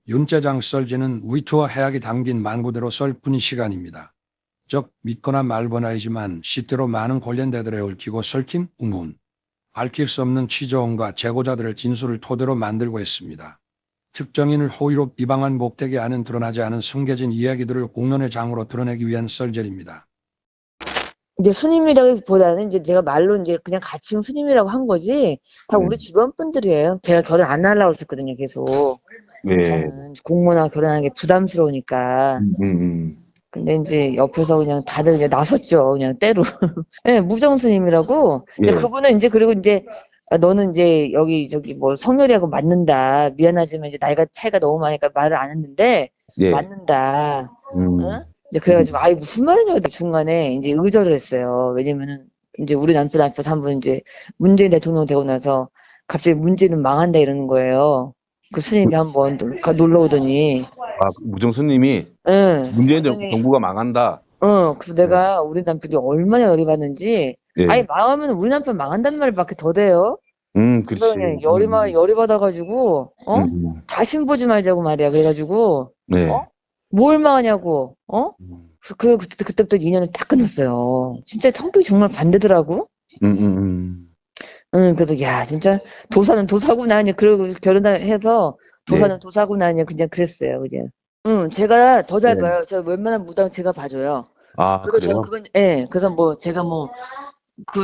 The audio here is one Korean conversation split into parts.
윤자장 썰지는 위트와 해악이 담긴 만구대로 썰뿐이 시간입니다. 즉 믿거나 말거나이지만 시대로 많은 관련대들에 얽히고 설킨 우문, 밝힐 수 없는 취조원과 제보자들의 진술을 토대로 만들고 있습니다. 특정인을 호의로 비방한 목택이 안은 드러나지 않은 숨겨진 이야기들을 공론의 장으로 드러내기 위한 썰전입니다. 이제 스님이라기보다는 이제 제가 말로 이제 그냥 가칭 스님이라고 한 거지, 다 우리 주변 분들이에요. 제가 결혼 안 하려고 했었거든요, 계속. 네. 저는 공무원하고 결혼하는 게 부담스러우니까. 근데 이제 옆에서 그냥 다들 이제 나섰죠, 그냥 때로. 네, 무정 스님이라고. 예. 근데 그분은 이제, 그리고 이제, 너는 이제 여기 저기 뭐 성렬이하고 맞는다. 미안하지만 이제 나이가 차이가 너무 많으니까 말을 안 했는데, 예. 맞는다. 응? 이제 그래가지고, 아이, 무슨 말이냐, 중간에 이제 의절을 했어요. 왜냐면은, 이제 우리 남편 앞에서 한번 이제 문재인 대통령 되고 나서 갑자기 문재인은 망한다 이러는 거예요. 그 스님이 한번 놀러 오더니. 아, 무정수님이 응. 문재인 그랬더니, 정부가 망한다. 그래서 내가 우리 남편이 얼마나 열이 받는지, 예. 아니, 망하면 우리 남편 망한다는 말밖에 더 돼요? 그렇지. 그러더니 열이 받아가지고, 다신 보지 말자고 말이야. 그래가지고, 네. 뭘 망하냐고, 그때부터 인연을 딱 끊었어요. 진짜 성격이 정말 반대더라고. 그래서, 야, 진짜, 도사는 도사구나, 그냥, 그러고 결혼해서, 도사는 네. 도사구나, 그냥 그랬어요, 그냥. 제가 더 잘 네. 봐요. 저 웬만한 무당 제가 봐줘요. 아, 그리고 그래요? 저는 그건, 예, 그래서 뭐, 제가 뭐,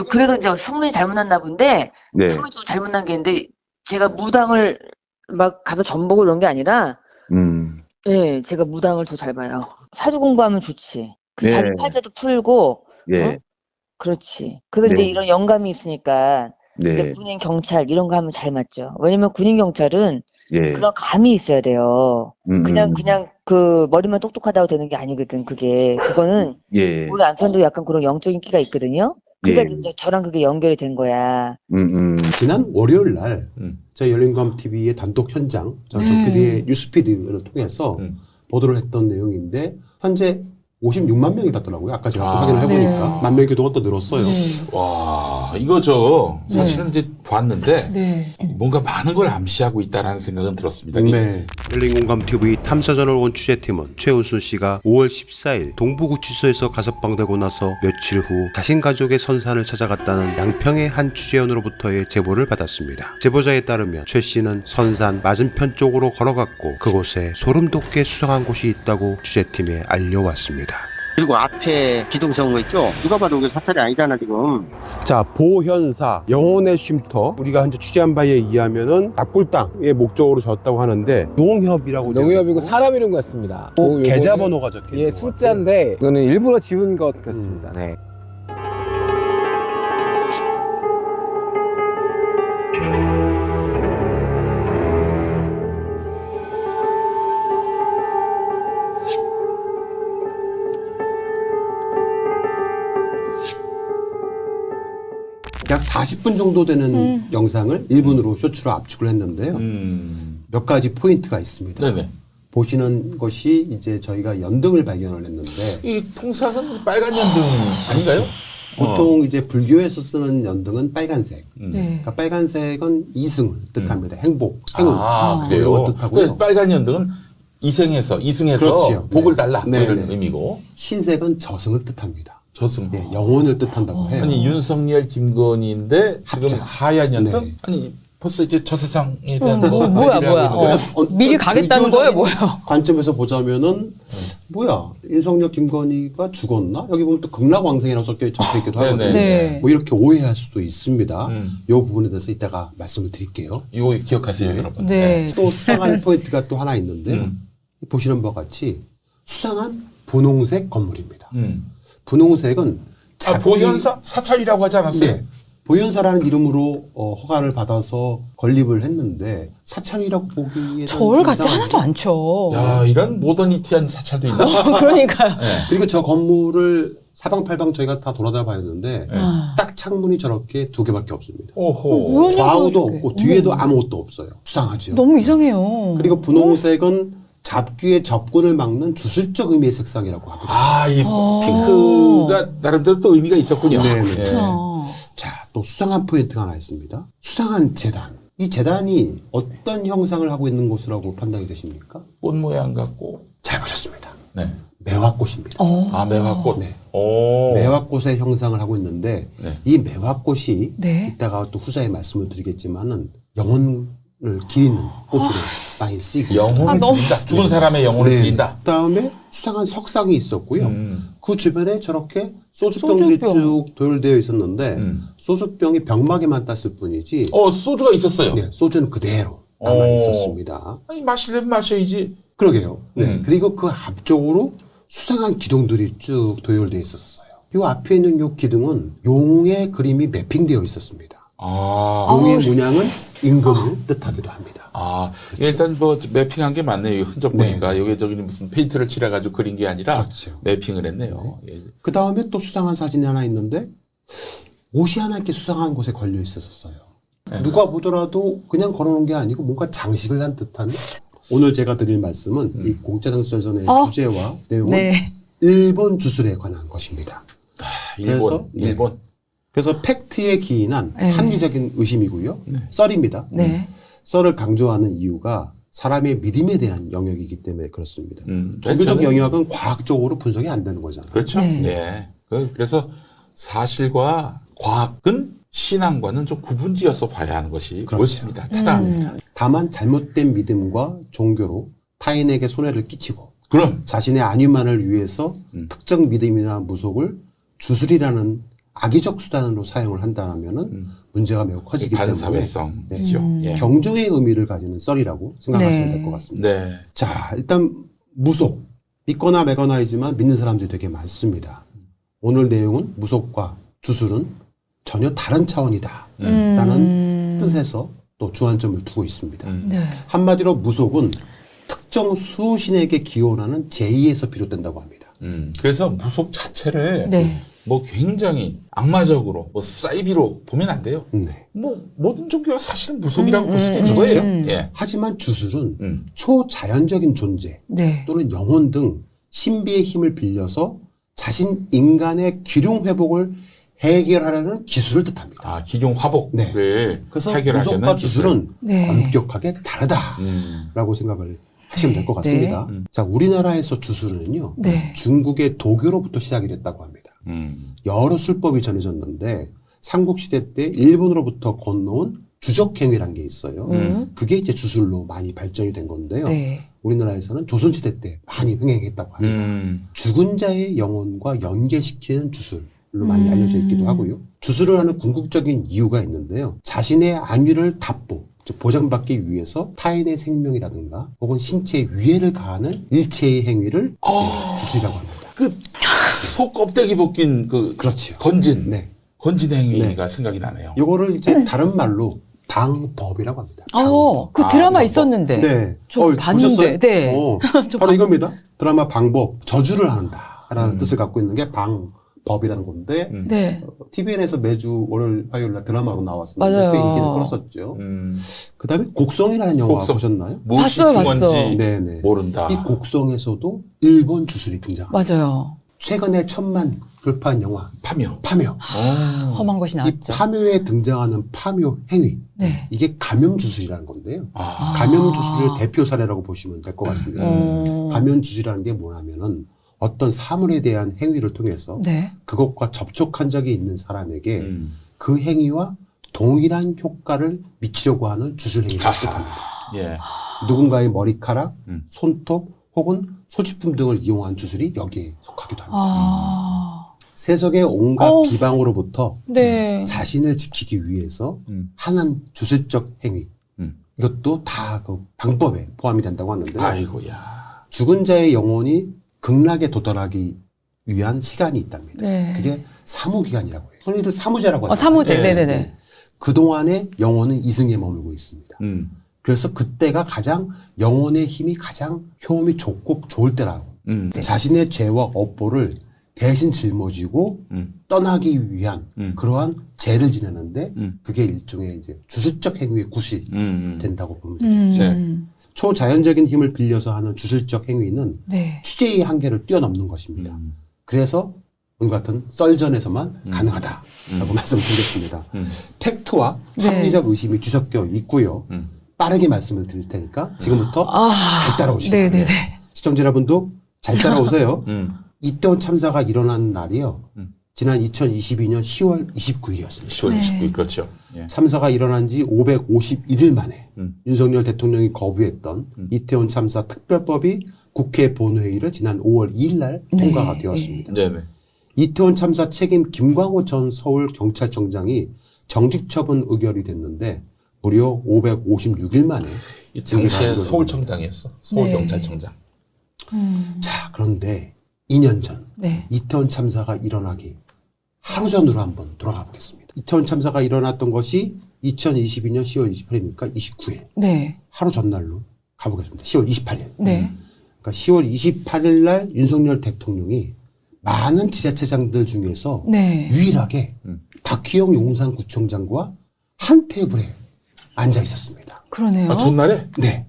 그래도 이제 성문이 잘못났나 본데, 네. 성문이 좀 잘못난 게 있는데, 제가 무당을 막 가서 전보고 이런 게 아니라, 예, 제가 무당을 더 잘 봐요. 사주 공부하면 좋지. 네. 자기 팔자도 풀고, 예. 그렇지. 그래서 네. 이제 이런 영감이 있으니까, 이제 네. 군인, 경찰, 이런 거 하면 잘 맞죠. 왜냐면 군인, 경찰은 예. 그런 감이 있어야 돼요. 그냥 그 머리만 똑똑하다고 되는 게 아니거든, 그게. 그거는, 예. 우리 남편도 약간 그런 영적인 끼가 있거든요. 그러니까 예. 이제 저랑 그게 연결이 된 거야. 지난 월요일 날 저희 열린우감TV의 단독 현장, 정 PD의 뉴스피드를 통해서 보도를 했던 내용인데 현재 56만 명이 봤더라고요. 아까 제가 또 확인을 해보니까 만 명의 기도가 또 늘었어요. 와, 이거 사실은 이제 봤는데 뭔가 많은 걸 암시하고 있다라는 생각은 들었습니다. 네. 열린공감TV 탐사전을 온 취재팀은 최우순 씨가 5월 14일 동부구치소에서 가석방되고 나서 며칠 후 자신 가족의 선산을 찾아갔다는 양평의 한 취재원으로부터의 제보를 받았습니다. 제보자에 따르면 최 씨는 선산 맞은편 쪽으로 걸어갔고 그곳에 소름 돋게 수상한 곳이 있다고 취재팀에 알려왔습니다. 그리고 앞에 기둥성거 있죠? 누가 봐도 이게 사찰이 아니잖아 지금. 자, 보현사 영혼의 쉼터, 우리가 현재 취재한 바에 의하면은 납골 땅의 목적으로 졌다고 하는데 농협이라고 농협이고 사람 이름 같습니다. 계좌번호가 적혀 있는 예, 것 숫자인데 이거는 일부러 지운 것 같습니다. 네. 약 40분 정도 되는 영상을 1분으로 쇼츠로 압축을 했는데요. 몇 가지 포인트가 있습니다. 네네. 보시는 것이 이제 저희가 연등을 발견을 했는데 이 통상은 빨간 연등 아닌가요? 보통 이제 불교에서 쓰는 연등은 빨간색. 그러니까 빨간색은 이승을 뜻합니다. 행복, 행운. 아, 그래요? 이런 걸 뜻하고요. 빨간 연등은 이승에서 그렇지요. 복을 네. 달라 뭐 네, 이런 네. 의미고 흰색은 저승을 뜻합니다. 저승. 네, 영혼을 뜻한다고 해요. 아니 윤석열, 김건희인데 지금 합작. 하얀 연등? 네. 아니 벌써 이제 저 세상에 대한 뭐 뭐야. 얘기를 하고 있는 거예요? 미리 가겠다는 거예요, 뭐예요? 관점에서 보자면은 뭐야 윤석열 김건희가 죽었나? 여기 보면 또 극락왕생이라고 적혀 있기도 하거든요. 네. 뭐 이렇게 오해할 수도 있습니다. 이 부분에 대해서 이따가 말씀을 드릴게요. 이거 기억하세요, 여러분. 네. 또 수상한 포인트가 또 하나 있는데요. 보시는 바와 같이 수상한 분홍색 건물입니다. 분홍색은 보현사 사찰이라고 하지 않았어요? 네. 보현사라는 이름으로 허가를 받아서 건립을 했는데 사찰이라고 보기에는 저울 같지 이상하죠. 하나도 않죠. 야, 이런 모더니티한 사찰도 있나? 그러니까요. 그리고 저 건물을 사방팔방 저희가 다 돌아다 봐야되는데 딱 창문이 저렇게 두 개밖에 없습니다. 오호. 좌우도 없고 뒤에도 아무것도 없어요. 수상하죠. 너무 이상해요. 그리고 분홍색은 잡귀의 접근을 막는 주술적 의미의 색상이라고 하거든요. 아, 이 핑크가 나름대로 또 의미가 있었군요. 네네. 예. 자, 또 수상한 포인트가 하나 있습니다. 수상한 재단. 이 재단이 어떤 형상을 하고 있는 곳이라고 판단이 되십니까? 꽃 모양 같고. 잘 보셨습니다. 네. 매화꽃입니다. 아, 매화꽃. 네. 오. 매화꽃의 형상을 하고 있는데 네. 이 매화꽃이 네. 이따가 또 후자에 말씀을 드리겠지만은 영혼을 기리는 꽃으로 많이 쓰이고 영혼을 너무- 기린다. 죽은 사람의 영혼을 네. 기린다. 그다음에 수상한 석상이 있었고요. 그 주변에 저렇게 소주병들이 소주병. 쭉 도열되어 있었는데 음. 소주병이 병막에만 땄을 뿐이지 소주가 있었어요. 네, 소주는 그대로 남아 있었습니다. 아니, 마시려면 마셔야지. 그러게요. 네. 그리고 그 앞쪽으로 수상한 기둥들이 쭉 도열되어 있었어요. 이 앞에 있는 이 기둥은 용의 그림이 매핑되어 있었습니다. 용의 문양은 임금을 뜻하기도 합니다. 일단 뭐 매핑한 게 맞네요. 이 흔적 네. 보니까 여기 저기는 무슨 페인트를 칠해가지고 그린 게 아니라 그렇죠. 매핑을 했네요. 예. 그 다음에 또 수상한 사진이 하나 있는데 옷이 하나 이렇게 수상한 곳에 걸려 있었어요. 네. 누가 보더라도 그냥 걸어놓은 게 아니고 뭔가 장식을 한 듯한. 오늘 제가 드릴 말씀은 이 공짜장설전의 주제와 내용은 네. 일본 주술에 관한 것입니다. 일본. 그래서 팩트에 기인한 네. 합리적인 의심이고요. 썰입니다. 네. 썰을 강조하는 이유가 사람의 믿음에 대한 영역이기 때문에 그렇습니다. 종교적 저는- 영역은 과학적으로 분석이 안 되는 거잖아요. 그렇죠. 네. 예. 그래서 사실과 과학은 신앙과는 좀 구분지어서 봐야 하는 것이 그렇죠. 옳습니다. 타당합니다. 다만 잘못된 믿음과 종교로 타인에게 손해를 끼치고 그럼 자신의 안위만을 위해서 특정 믿음이나 무속을 주술이라는 악의적 수단으로 사용을 한다면은 문제가 매우 커지기 때문에 반사회성이죠. 예. 경종의 의미를 가지는 썰이라고 생각하시면 네. 될 것 같습니다. 네. 자, 일단 무속 믿거나 매거나이지만 믿는 사람들이 되게 많습니다. 오늘 내용은 무속과 주술은 전혀 다른 차원이다 라는 뜻에서 또 주안점을 두고 있습니다. 네. 한마디로 무속은 특정 수호신에게 기원하는 제의에서 비롯된다고 합니다. 그래서 무속 자체를 네. 뭐 굉장히 악마적으로 뭐 사이비로 보면 안 돼요. 네. 뭐 모든 종교가 사실은 무속이라고 볼 수도 있는 거예요. 예. 하지만 주술은 초자연적인 존재 네. 또는 영혼 등 신비의 힘을 빌려서 자신 인간의 기룡 회복을 해결하려는 기술을 뜻합니다. 기룡 화복을 그래서 해결하려는 무속과 기술. 주술은 네. 엄격하게 다르다라고 생각을 하시면 될 것 같습니다. 자, 우리나라에서 주술은요, 네. 중국의 도교로부터 시작이 됐다고 합니다. 여러 술법이 전해졌는데 삼국시대 때 일본으로부터 건너온 주적행위라는 게 있어요. 그게 이제 주술로 많이 발전이 된 건데요. 네. 우리나라에서는 조선시대 때 많이 흥행했다고 합니다. 죽은 자의 영혼과 연계시키는 주술로 많이 알려져 있기도 하고요. 주술을 하는 궁극적인 이유가 있는데요. 자신의 안위를 답보, 즉 보장받기 위해서 타인의 생명이라든가 혹은 신체에 위해를 가하는 일체의 행위를 주술이라고 합니다. 속 껍데기 벗긴 그렇죠. 건진. 네. 건진 행위가 생각이 나네요. 요거를 이제 다른 말로 방법이라고 합니다. 그 드라마 있었는데. 네. 저 봤는데. 보셨어요? 네. 바로 이겁니다. 드라마 방법, 저주를 한다라는 뜻을 갖고 있는 게 방법이라는 건데 네. TVN에서 매주 월요일, 화요일 날 드라마로 나왔습니다. 맞아요. 꽤 인기는 끌었었죠. 그다음에 곡성이라는 영화 곡성. 보셨나요? 무엇이 봤어요, 중요한지 봤어. 네네. 모른다. 이 곡성에서도 일본 주술이 등장합니다. 맞아요. 최근에 1000만 돌파한 영화 파묘. 파묘. 험한 것이 이 나왔죠. 파묘에 등장하는 파묘 행위. 네. 이게 감염 주술이라는 건데요. 감염 주술의 대표 사례라고 보시면 될 것 같습니다. 감염 주술이라는 게 뭐냐면은 어떤 사물에 대한 행위를 통해서 네. 그것과 접촉한 적이 있는 사람에게 그 행위와 동일한 효과를 미치려고 하는 주술 행위를 뜻합니다. 예. 누군가의 머리카락, 손톱 혹은 소지품 등을 이용한 주술이 여기에 속하기도 합니다. 세속의 온갖 비방으로부터 네. 자신을 지키기 위해서 하는 주술적 행위. 이것도 다 그 방법에 포함이 된다고 하는데요. 아이고야. 죽은 자의 영혼이 극락에 도달하기 위한 시간이 있답니다. 네. 그게 사무기간이라고 해요. 흔히들 사무제라고 하죠. 사무제. 네네네. 그동안에 영혼은 이승에 머물고 있습니다. 그래서 그때가 가장 영혼의 힘이 가장 효험이 좋고 좋을 때라고. 자신의 죄와 업보를 대신 짊어지고 떠나기 위한 그러한 죄를 지내는데 그게 일종의 이제 주술적 행위의 굿이 된다고 보면 되겠죠. 초자연적인 힘을 빌려서 하는 주술적 행위는 네. 취재의 한계를 뛰어넘는 것입니다. 그래서 오늘 같은 썰전에서만 가능하다라고 말씀드리겠습니다. 팩트와 네. 합리적 의심이 뒤섞여 있고요. 빠르게 말씀을 드릴 테니까 지금부터 잘 따라오시기 바랍니다. 네네네. 시청자 여러분도 잘 따라오세요. 이태원 참사가 일어난 날이요. 지난 2022년 10월 29일이었습니다. 10월 29일 그렇죠. 예. 참사가 일어난 지 551일 만에 윤석열 대통령이 거부했던 이태원 참사 특별법이 국회 본회의를 지난 5월 2일 날 통과가 되었습니다. 네네. 이태원 참사 책임 김광호 전 서울경찰청장이 정직 처분 의결이 됐는데 무려 556일 만에 이 당시에 이게 서울청장이었어. 서울경찰청장. 자, 그런데 2년 전 네. 이태원 참사가 일어나기 하루 전으로 한번 돌아가 보겠습니다. 이태원 참사가 일어났던 것이 2022년 10월 28일이니까 29일. 네. 하루 전날로 가보겠습니다. 10월 28일. 네. 그러니까 10월 28일 날 윤석열 대통령이 많은 지자체장들 중에서 네. 유일하게 박희영 용산구청장과 한 테이블에 앉아 있었습니다. 그러네요. 아, 전날에? 네.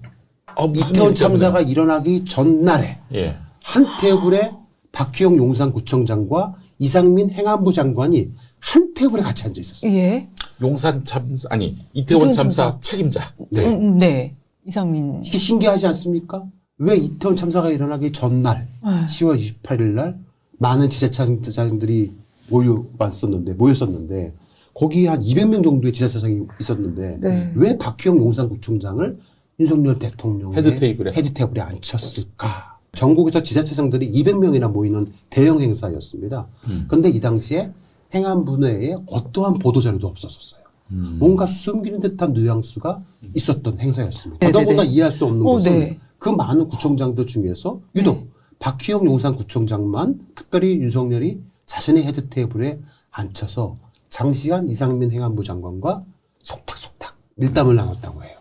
무슨 이태원 일 때문에? 참사가 일어나기 전날에 예. 한 테이블에 박희영 용산구청장과 이상민 행안부 장관이 한 테이블에 같이 앉아 있었어요. 예. 용산 참사 아니 이태원 참사 책임자. 네. 네. 이상민. 이게 신기하지 않습니까? 왜 이태원 참사가 일어나기 전날 네. 10월 28일 날 많은 지자체장들이 모였었는데 거기 한 200명 정도의 지자체장이 있었는데 네. 왜 박희영 용산구청장을 윤석열 대통령의 헤드테이블에 앉혔을까? 전국에서 지자체장들이 200명이나 모이는 대형 행사였습니다. 그런데 이 당시에 행안부 내에 어떠한 보도자료도 없었어요. 뭔가 숨기는 듯한 뉘앙스가 있었던 행사였습니다. 네네네. 더더구나 이해할 수 없는 것은 네. 그 많은 구청장들 중에서 유독 박희영 용산구청장만 특별히 윤석열이 자신의 헤드테이블에 앉혀서 장시간 이상민 행안부 장관과 속닥속닥 밀담을 나눴다고 해요.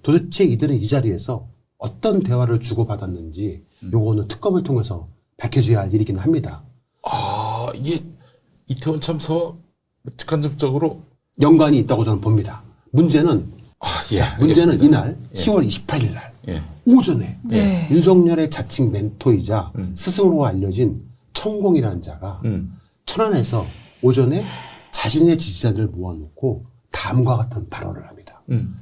도대체 이들은 이 자리에서 어떤 대화를 주고받았는지 요거는 특검을 통해서 밝혀져야 할 일이긴 합니다. 아, 이게 이태원 참사와 직간접적으로 연관이 있다고 저는 봅니다. 문제는 문제는 알겠습니다. 이날 10월 28일 날 예. 오전에 네. 윤석열의 자칭 멘토이자 스승으로 알려진 천공이라는 자가 천안에서 오전에 자신의 지지자들을 모아놓고 다음과 같은 발언을 합니다.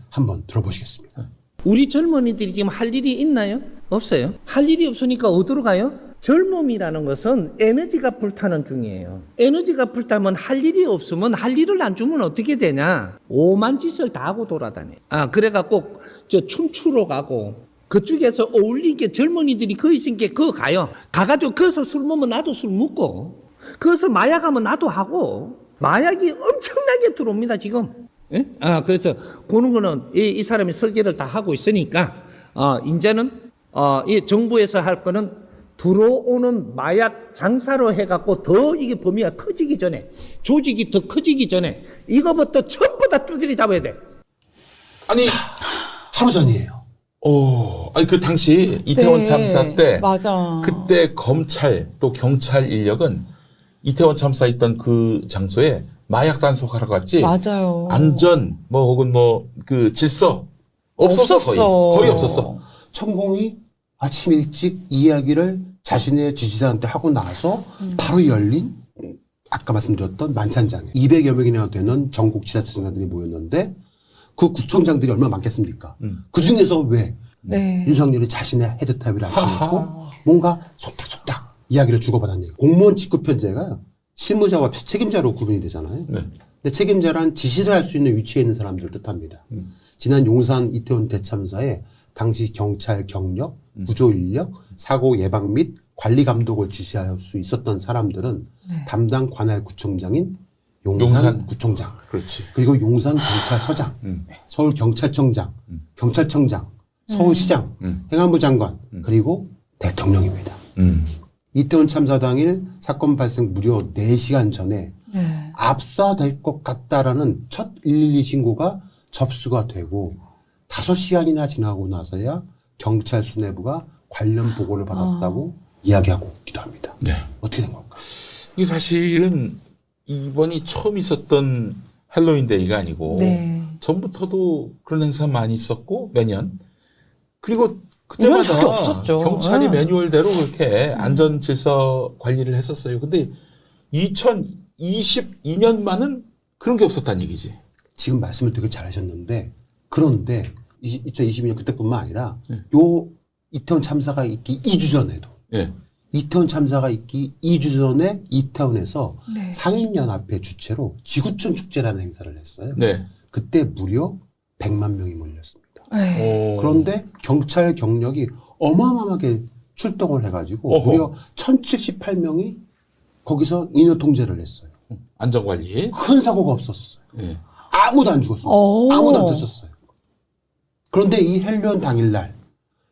한번 들어보시겠습니다. 우리 젊은이들이 지금 할 일이 있나요? 없어요. 할 일이 없으니까 어디로 가요? 젊음이라는 것은 에너지가 불타는 중이에요. 에너지가 불타면 할 일이 없으면 할 일을 안 주면 어떻게 되냐? 오만 짓을 다 하고 돌아다녀. 그래갖고 저 춤추러 가고 그쪽에서 어울린 게 젊은이들이 거 있으니까 거 가요. 가가지고 거기서 술 먹으면 나도 술 먹고 거기서 마약하면 나도 하고 마약이 엄청나게 들어옵니다 지금. 예? 그래서 그런 거는 이 사람이 설계를 다 하고 있으니까 이제는 이 정부에서 할 거는 들어오는 마약 장사로 해갖고 더 이게 범위가 커지기 전에 조직이 더 커지기 전에 이거부터 전부 다 두드려 잡아야 돼. 아니 하루 전이에요. 아니 그 당시 이태원 네. 참사 때 맞아. 그때 검찰 또 경찰 인력은 이태원 참사 있던 그 장소에 마약 단속하러 갔지. 맞아요. 안전 뭐 혹은 뭐 그 질서 없었어. 거의 없었어. 천공이 아침 일찍 이야기를 자신의 지지자한테 하고 나서 바로 열린 아까 말씀드렸던 만찬장에 200여 명이나 되는 전국 지자체장들이 모였는데 그 구청장들이 얼마나 많겠습니까? 그 중에서 왜 네. 윤석열이 자신의 헤드타입을 앉혀놓고 뭔가 속닥속닥 이야기를 주고받았냐. 공무원 직급 편제가 실무자와 책임자로 구분이 되잖아요. 네. 근데 책임자란 지시를 할 수 있는 위치에 있는 사람들을 뜻합니다. 지난 용산 이태원 대참사에 당시 경찰 경력, 구조 인력, 사고 예방 및 관리 감독을 지시할 수 있었던 사람들은 담당 관할 구청장인 용산 구청장, 그렇지. 그리고 용산 경찰서장, 서울 경찰청장, 경찰청장, 서울시장, 행안부 장관, 그리고 대통령입니다. 이태원 참사 당일 사건 발생 무려 4시간 전에 압사될 것 같다라는 첫 112 신고가 접수가 되고 5시간이나 지나고 나서야 경찰 수뇌부가 관련 보고를 받았다고 이야기하고 있기도 합니다. 네. 어떻게 된 걸까? 이게 사실은 이번이 처음 있었던 헬로윈 데이가 아니고 네. 전부터도 그런 행사 많이 있었고 매년 그리고 이런 적이 그때마다 없었죠. 경찰이 네. 매뉴얼대로 그렇게 안전 질서 관리를 했었어요. 근데 2022년만은 그런 게 없었다는 얘기지. 지금 말씀을 되게 잘하셨는데 그런데 2022년 그때뿐만 아니라 요 이태원 참사가 있기 2주 전에도 예. 이태원 참사가 있기 2주 전에 이태원에서 네. 상인연합회 주최로 지구촌 축제라는 행사를 했어요. 네. 그때 무려 100만 명이 몰렸습니다. 네. 그런데 경찰 경력이 어마어마하게 출동을 해가지고 어허. 무려 1078명이 거기서 인원 통제를 했어요. 안전관리. 큰 사고가 없었어요. 예. 아무도 안 죽었습니다. 오. 아무도 안 다쳤어요. 그런데 이 헬리온 당일날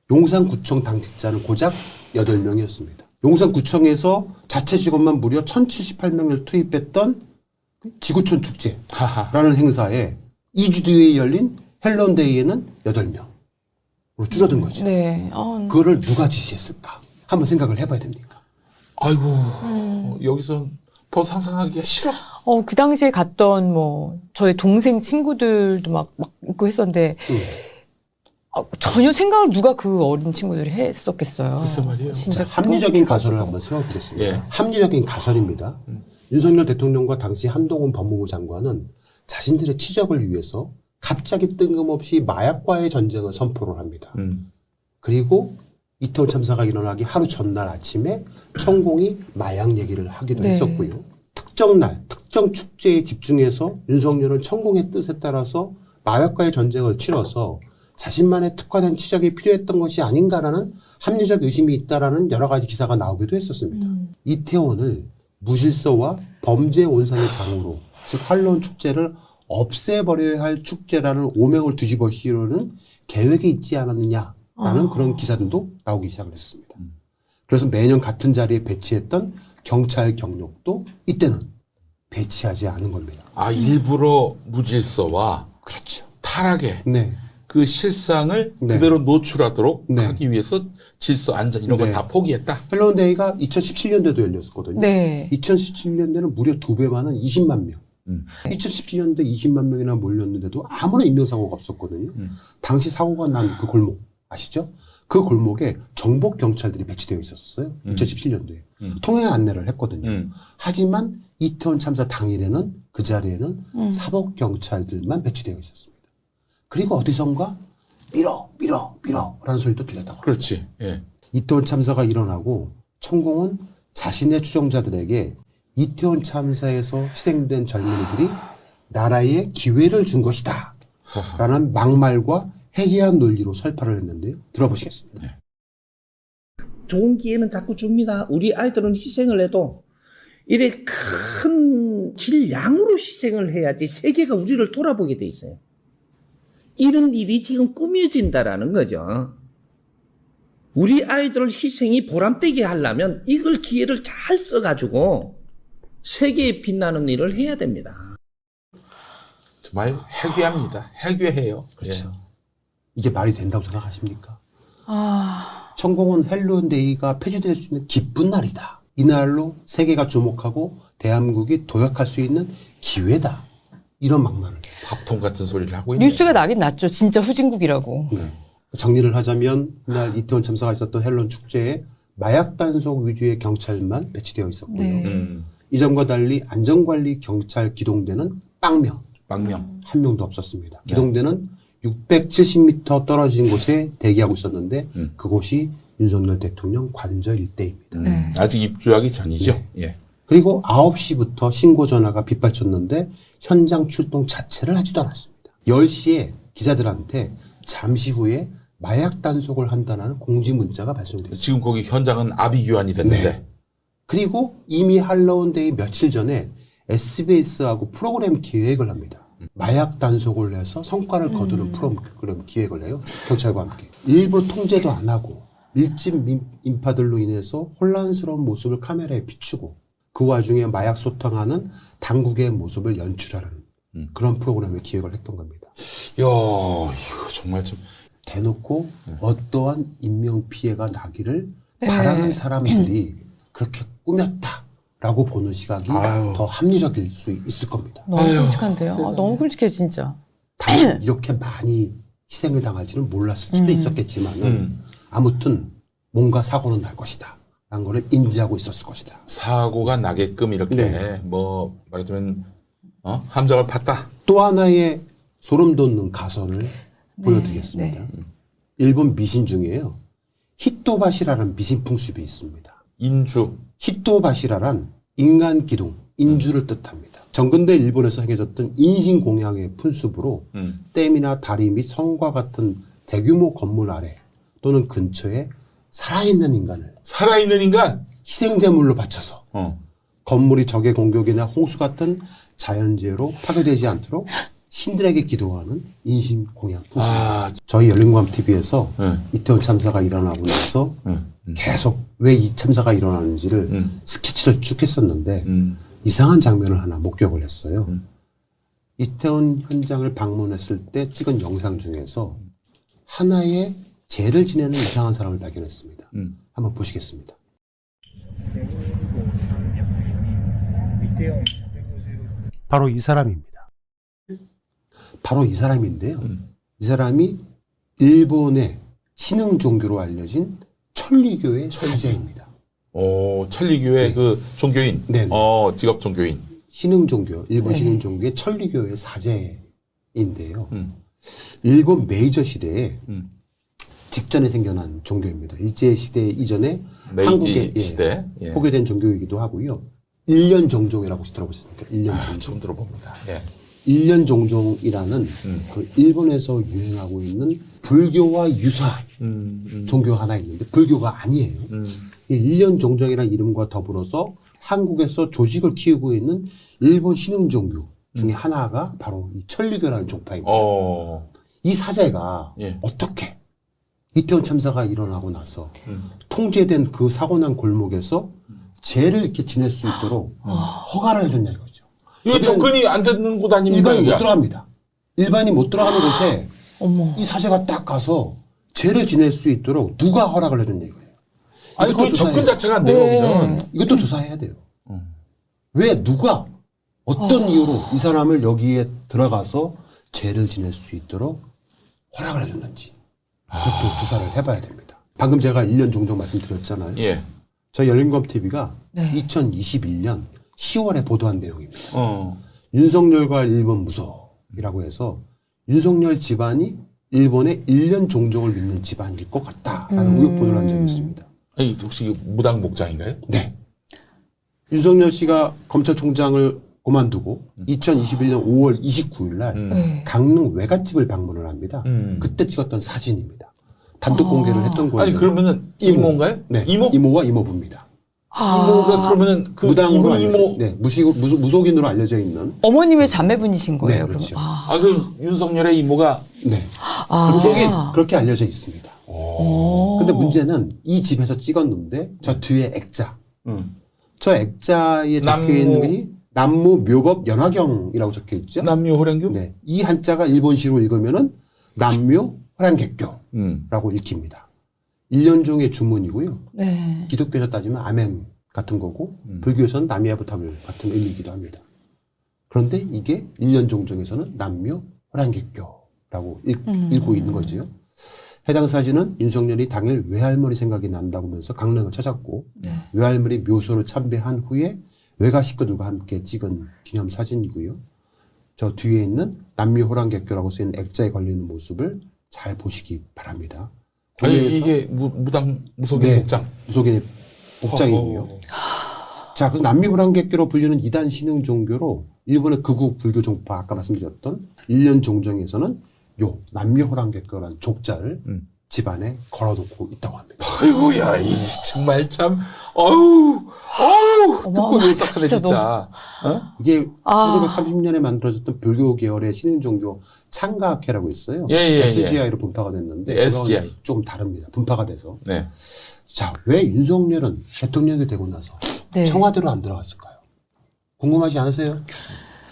용산구청 당직자는 고작 8명이었습니다. 용산구청에서 자체 직원만 무려 1078명을 투입했던 지구촌 축제라는 하하. 행사에 2주 뒤에 열린 헬리온데이에는 8명으로 줄어든 거죠. 네. 그거를 누가 지시했을까? 한번 생각을 해봐야 됩니까? 아이고 여기서 더 상상하기가 싫어. 그 당시에 갔던 저희 동생 친구들도 막 있고 했었는데 전혀 생각을 누가 그 어린 친구들이 했었겠어요. 글쎄 말이에요. 진짜 합리적인 가설을 한번 세워보겠습니다. 예. 합리적인 가설입니다. 윤석열 대통령과 당시 한동훈 법무부 장관은 자신들의 치적을 위해서 갑자기 뜬금없이 마약과의 전쟁을 선포를 합니다. 그리고 이태원 참사가 일어나기 하루 전날 아침에 천공이 마약 얘기를 하기도 네. 했었고요. 특정 날, 특정 축제에 집중해서 윤석열은 천공의 뜻에 따라서 마약과의 전쟁을 치러서 자신만의 특화된 치적이 필요했던 것이 아닌가라는 합리적 의심이 있다라는 여러 가지 기사가 나오기도 했었습니다. 이태원을 무질서와 범죄 온상의 장으로, 즉 할로윈 축제를 없애버려야 할 축제라는 오명을 뒤집어 씌우려는 계획이 있지 않았느냐라는 그런 기사들도 나오기 시작을 했었습니다. 그래서 매년 같은 자리에 배치했던 경찰 경력도 이때는 배치하지 않은 겁니다. 아 일부러 무질서와 그렇죠. 타락의 네. 그 실상을 네. 그대로 노출하도록 네. 하기 위해서 질서, 안전 이런 네. 걸 다 포기했다. 헬로윈데이가 2017년도에도 열렸었거든요. 네. 2017년도에는 무려 2배 많은 20만 명. 2017년도에 20만 명이나 몰렸는데도 아무런 인명사고가 없었거든요. 당시 사고가 난 그 골목 아시죠? 그 골목에 정복 경찰들이 배치되어 있었어요. 2017년도에. 통행 안내를 했거든요. 하지만 이태원 참사 당일에는 그 자리에는 사복 경찰들만 배치되어 있었습니다. 그리고 어디선가 밀어라는 소리도 들렸다고. 그렇지. 예. 이태원 참사가 일어나고 천공은 자신의 추종자들에게 이태원 참사에서 희생된 젊은이들이 나라에 기회를 준 것이다 라는 막말과 해이한 논리로 설파를 했는데요. 들어보시겠습니다. 네. 좋은 기회는 자꾸 줍니다. 우리 아이들은 희생을 해도 이래 큰 질량으로 희생을 해야지 세계가 우리를 돌아보게 돼 있어요. 이런 일이 지금 꾸며진다라는 거죠. 우리 아이들 희생이 보람되게 하려면 이걸 기회를 잘 써가지고 세계에 빛나는 일을 해야 됩니다. 정말 해괴합니다. 해괴해요. 그렇죠. 이게 말이 된다고 생각하십니까? 아, 천공은 헬로윈데이가 폐지될 수 있는 기쁜 날이다. 이날로 세계가 주목하고 대한민국이 도약할 수 있는 기회다. 이런 막말을 했어요. 밥통 같은 소리를 하고 있는. 뉴스가 나긴 났죠. 진짜 후진국이라고. 네. 정리를 하자면 그날 이태원 참사가 있었던 헬로윈 축제에 마약 단속 위주의 경찰만 배치되어 있었고요. 네. 이전과 달리 안전관리 경찰 기동대는 빵명. 한 명도 없었습니다. 기동대는 670m 떨어진 곳에 대기하고 있었는데 그곳이 윤석열 대통령 관저 일대입니다. 네. 아직 입주하기 전이죠. 네. 예. 그리고 9시부터 신고 전화가 빗발쳤는데 현장 출동 자체를 하지도 않았습니다. 10시에 기자들한테 잠시 후에 마약 단속을 한다는 공지 문자가 발송됐습니다. 지금 거기 현장은 아비규환이 됐는데. 네. 그리고 이미 할로윈데이 며칠 전에 SBS하고 프로그램 기획을 합니다. 마약 단속을 해서 성과를 거두는 프로그램 기획을 해요. 경찰과 함께. 일부러 통제도 안 하고 밀집 인파들로 인해서 혼란스러운 모습을 카메라에 비추고 그 와중에 마약 소탕하는 당국의 모습을 연출하는 그런 프로그램을 기획을 했던 겁니다. 이야, 이거 정말 좀. 대놓고 어떠한 인명피해가 나기를 네. 바라는 사람들이 그렇게 꾸몄다라고 보는 시각이 아유. 더 합리적일 수 있을 겁니다. 너무 끔찍한데요. 아, 너무 끔찍해요, 진짜. 당연히 이렇게 많이 희생을 당할지는 몰랐을 수도 있었겠지만 아무튼 뭔가 사고는 날 것이다 라는 거를 인지하고 있었을 것이다. 사고가 나게끔 이렇게 네. 뭐 말하자면 함정을 팠다. 또 하나의 소름 돋는 가설을 보여드리겠습니다. 일본 미신 중에요. 히토바시라는 미신 풍습이 있습니다. 인주. 히토바시라란 인간 기둥, 인주를 뜻합니다. 전근대 일본에서 행해졌던 인신공양의 풍습으로 댐이나 다리 및 성과 같은 대규모 건물 아래 또는 근처에 살아있는 인간을 살아있는 인간. 희생제물로 바쳐서 건물이 적의 공격이나 홍수 같은 자연재해로 파괴되지 않도록 신들에게 기도하는 인신공양 풍습. 저희 열린공감TV에서 이태원 참사가 일어나고 나서 계속 왜 이 참사가 일어나는지를 스케치를 쭉 했었는데 이상한 장면을 하나 목격을 했어요. 이태원 현장을 방문했을 때 찍은 영상 중에서 하나의 죄를 지내는 이상한 사람을 발견했습니다. 한번 보시겠습니다. 바로 이 사람입니다. 바로 이 사람인데요. 이 사람이 일본의 신흥 종교로 알려진 천리교의 사제입니다. 천리교의 네. 그 종교인. 네. 직업 종교인. 신흥 종교, 일본 신흥 종교의 천리교의 사제인데요. 일본 메이저 시대에 직전에 생겨난 종교입니다. 일제 시대 이전에 메이지 한국에 시대. 예. 포교된 종교이기도 하고요. 일년 종종이라고 혹시 들어보셨습니까? 일년 종종. 처음 들어봅니다. 예. 일년 종종이라는 그 일본에서 유행하고 있는 불교와 유사한 종교 하나 있는데 불교가 아니에요. 이 일년 종종이라는 이름과 더불어서 한국에서 조직을 키우고 있는 일본 신흥 종교 중에 하나가 바로 이 천리교라는 종파입니다. 이 사제가 어떻게 이태원 참사가 일어나고 나서 통제된 그 사고난 골목에서 죄를 이렇게 지낼 수 있도록 허가를 해줬냐 이거죠. 이거 접근이 안 되는 곳 아닙니까? 일반이 못 여기가? 들어갑니다. 일반이 못 들어가는 곳에 이 사제가 딱 가서 죄를 지낼 수 있도록 누가 허락을 해줬냐 이거예요. 아니, 그 접근 자체가 안 돼요, 여기는. 이것도 조사해야 돼요. 왜 누가 어떤 이유로 이 사람을 여기에 들어가서 죄를 지낼 수 있도록 허락을 해줬는지 그것도 조사를 해봐야 됩니다. 방금 제가 1년 종종 말씀드렸잖아요. 예. 저희 열린공감TV가 2021년 10월에 보도한 내용입니다. 어. 윤석열과 일본 무속이라고 해서 윤석열 집안이 일본의 1년 종종을 믿는 집안일 것 같다라는 의혹 보도를 한 적이 있습니다. 아니, 혹시 무당 목장인가요? 네. 윤석열 씨가 검찰총장을 그만두고 2021년 5월 29일 날 강릉 외갓집을 방문을 합니다. 그때 찍었던 사진입니다. 단독 공개를 했던 거예요. 아니, 그러면은 이모인가요? 네. 이모? 이모와 이모부입니다. 이모가 그러면은 그 무당으로 이모. 네, 무속인으로 알려져 있는. 어머님의 자매분이신 거예요. 네, 그렇죠. 그 윤석열의 이모가 네. 무속인. 그렇게 알려져 있습니다. 근데 문제는 이 집에서 찍었는데 저 뒤에 액자. 저 액자에 적혀 있는 게 남무 묘법 연화경이라고 적혀 있죠. 남묘 호랭교? 네. 이 한자가 일본시로 읽으면은 남묘 호랑객교라고 읽힙니다. 1년종의 주문이고요. 네. 기독교에서 따지면 아멘 같은 거고 불교에서는 나미아부탑을 같은 의미이기도 합니다. 그런데 이게 1년종정에서는 남묘 호랑객교라고 읽고 있는 거지요. 해당 사진은 윤석열이 당일 외할머니 생각이 난다고 하면서 강릉을 찾았고 외할머니 묘소를 참배한 후에 외가 식구들과 함께 찍은 기념 사진이고요. 저 뒤에 있는 남묘 호랑객교라고 쓰인 액자에 걸리는 모습을 잘 보시기 바랍니다. 아니, 이게 무당 무속인 목장. 무속인의 목장이고요. 자, 그래서 남미 호랑객교로 불리는 이단 신흥 종교로 일본의 극우 불교 종파 아까 말씀드렸던 1년 종정에서는 요 남미 호랑객교라는 족자를 집안에 걸어놓고 있다고 합니다. 아이고야, 이 정말 참, 듣고 놀싹하네 진짜. 이게 1930년에 만들어졌던 불교 계열의 신흥 종교 창가학회라고 있어요. SGI로 분파가 됐는데 SGI 좀 다릅니다. 분파가 돼서. 네. 자, 왜 윤석열은 대통령이 되고 나서 청와대로 안 들어갔을까요? 궁금하지 않으세요?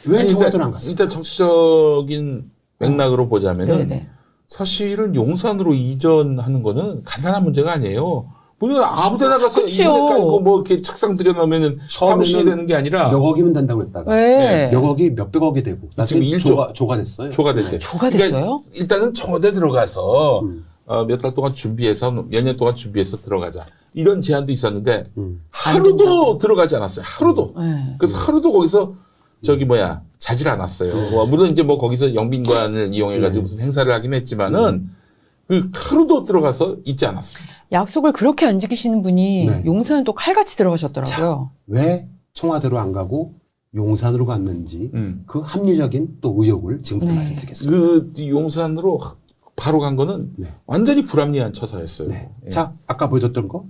왜 청와대로 안 갔을까요? 일단 정치적인 맥락으로 보자면은 네. 사실은 용산으로 이전하는 거는 간단한 문제가 아니에요. 보면 아무데나 가서 이전에 깔고 뭐 이렇게 책상 들여놓으면은 사무실이 되는 게 아니라 몇억이면 된다고 했다가 몇억이 몇백억이 되고 지금 나중에 조가 됐어요. 조가 됐어요. 조가 됐어요? 그러니까 일단은 청와대 들어가서 몇 달 동안 준비해서 몇 년 동안 준비해서 들어가자. 이런 제안도 있었는데 하루도 들어가지 않았어요. 하루도. 그래서 하루도 거기서 자질 않았어요. 물론 이제 뭐 거기서 영빈관을 이용해가지고 무슨 행사를 하긴 했지만은 그 하루도 들어가서 있지 않았습니다. 약속을 그렇게 안 지키시는 분이 네. 용산은 또 칼같이 들어가셨더라고요. 왜 청와대로 안 가고 용산으로 갔는지 그 합리적인 또 의혹을 지금부터 네. 말씀드리겠습니다. 그 용산으로 바로 간 거는 네. 완전히 불합리한 처사였어요. 네. 예. 자, 아까 보여줬던 거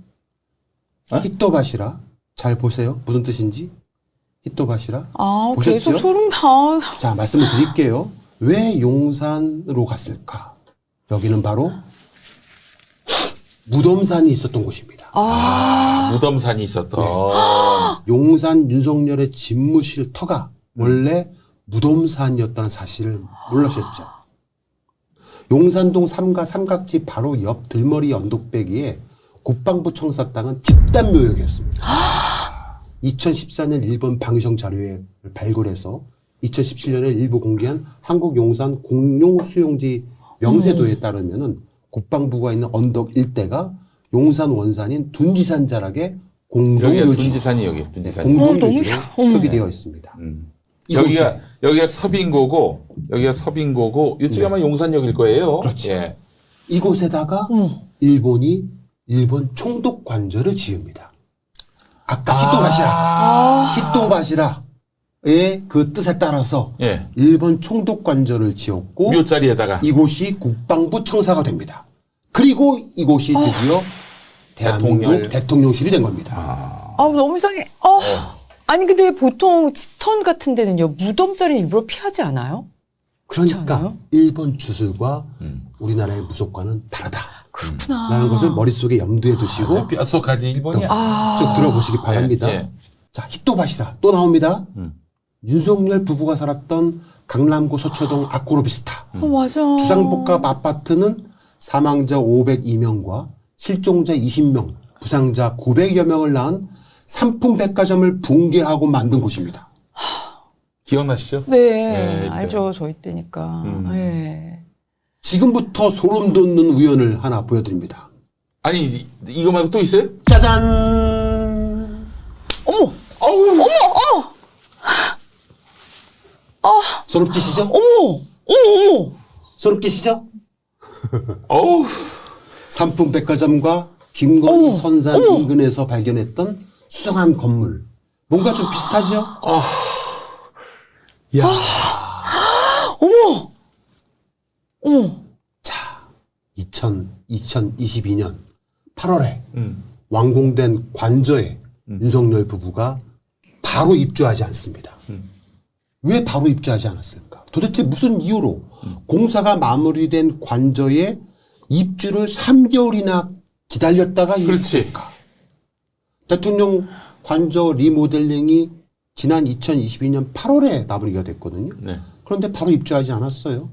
어? 히토바시라 잘 보세요. 무슨 뜻인지 히토바시라. 아, 보셨죠? 계속 소름 다. 자, 말씀을 드릴게요. 왜 용산으로 갔을까? 여기는 바로 무덤산이 있었던 곳입니다. 무덤산이 있었던. 용산 윤석열의 집무실 터가 원래 무덤산이었다는 사실을 몰라셨죠? 용산동 3가 삼각지 바로 옆 들머리 언덕배기에 국방부 청사땅은 집단 묘역이었습니다. 2014년 일본 방위성 자료를 발굴해서 2017년에 일부 공개한 한국 용산 공용 수용지 명세도에 따르면은 국방부가 있는 언덕 일대가 용산 원산인 둔지산 자락의 공동 여기가 묘지, 둔지산이 여기 네, 둔지산이. 공동 너무 묘지로 어머. 표기되어 있습니다. 이곳에 여기가 서빙고고 이쪽이 아마 용산역일 거예요. 그렇죠. 예. 이곳에다가 일본이 일본 총독 관절을 지읍니다. 아까 히토바시라의 그 뜻에 따라서 예. 일본 총독 관절을 지었고 묘자리에다가 이곳이 국방부 청사가 됩니다. 그리고 이곳이 드디어 대한민국 대통령실이 된 겁니다. 너무 이상해. 아니, 근데 보통 집턴 같은 데는요, 무덤 자리는 일부러 피하지 않아요? 그렇지 그러니까 않아요? 일본 주술과 우리나라의 무속과는 다르다. 그렇구나. 라는 것을 머릿속에 염두에 두시고 뼛속까지 일본이야. 쭉 들어보시기 바랍니다. 예. 자, 히토바시라 또 나옵니다. 윤석열 부부가 살았던 강남구 서초동 아쿠로비스타. 맞아. 주상복합 아파트는 사망자 502명과 실종자 20명, 부상자 900여 명을 낳은 삼풍백화점을 붕괴하고 만든 곳입니다. 기억나시죠? 네, 네, 알죠. 저희 때니까. 네. 지금부터 소름 돋는 우연을 하나 보여드립니다. 아니 이거 말고 또 있어요? 짜잔! 어머! 소름 끼시죠? 어머! 소름 끼시죠? 어우. 삼풍백화점과 김건희 선산 인근에서 발견했던 수상한 건물. 뭔가 좀 비슷하죠? 야. 어머! 자, 2022년 8월에 완공된 관저에 윤석열 부부가 바로 입주하지 않습니다. 왜 바로 입주하지 않았을까? 도대체 무슨 이유로 공사가 마무리된 관저에 입주를 3개월이나 기다렸다가 그렇지. 있을까? 대통령 관저 리모델링이 지난 2022년 8월에 마무리가 됐거든요. 네. 그런데 바로 입주하지 않았어요.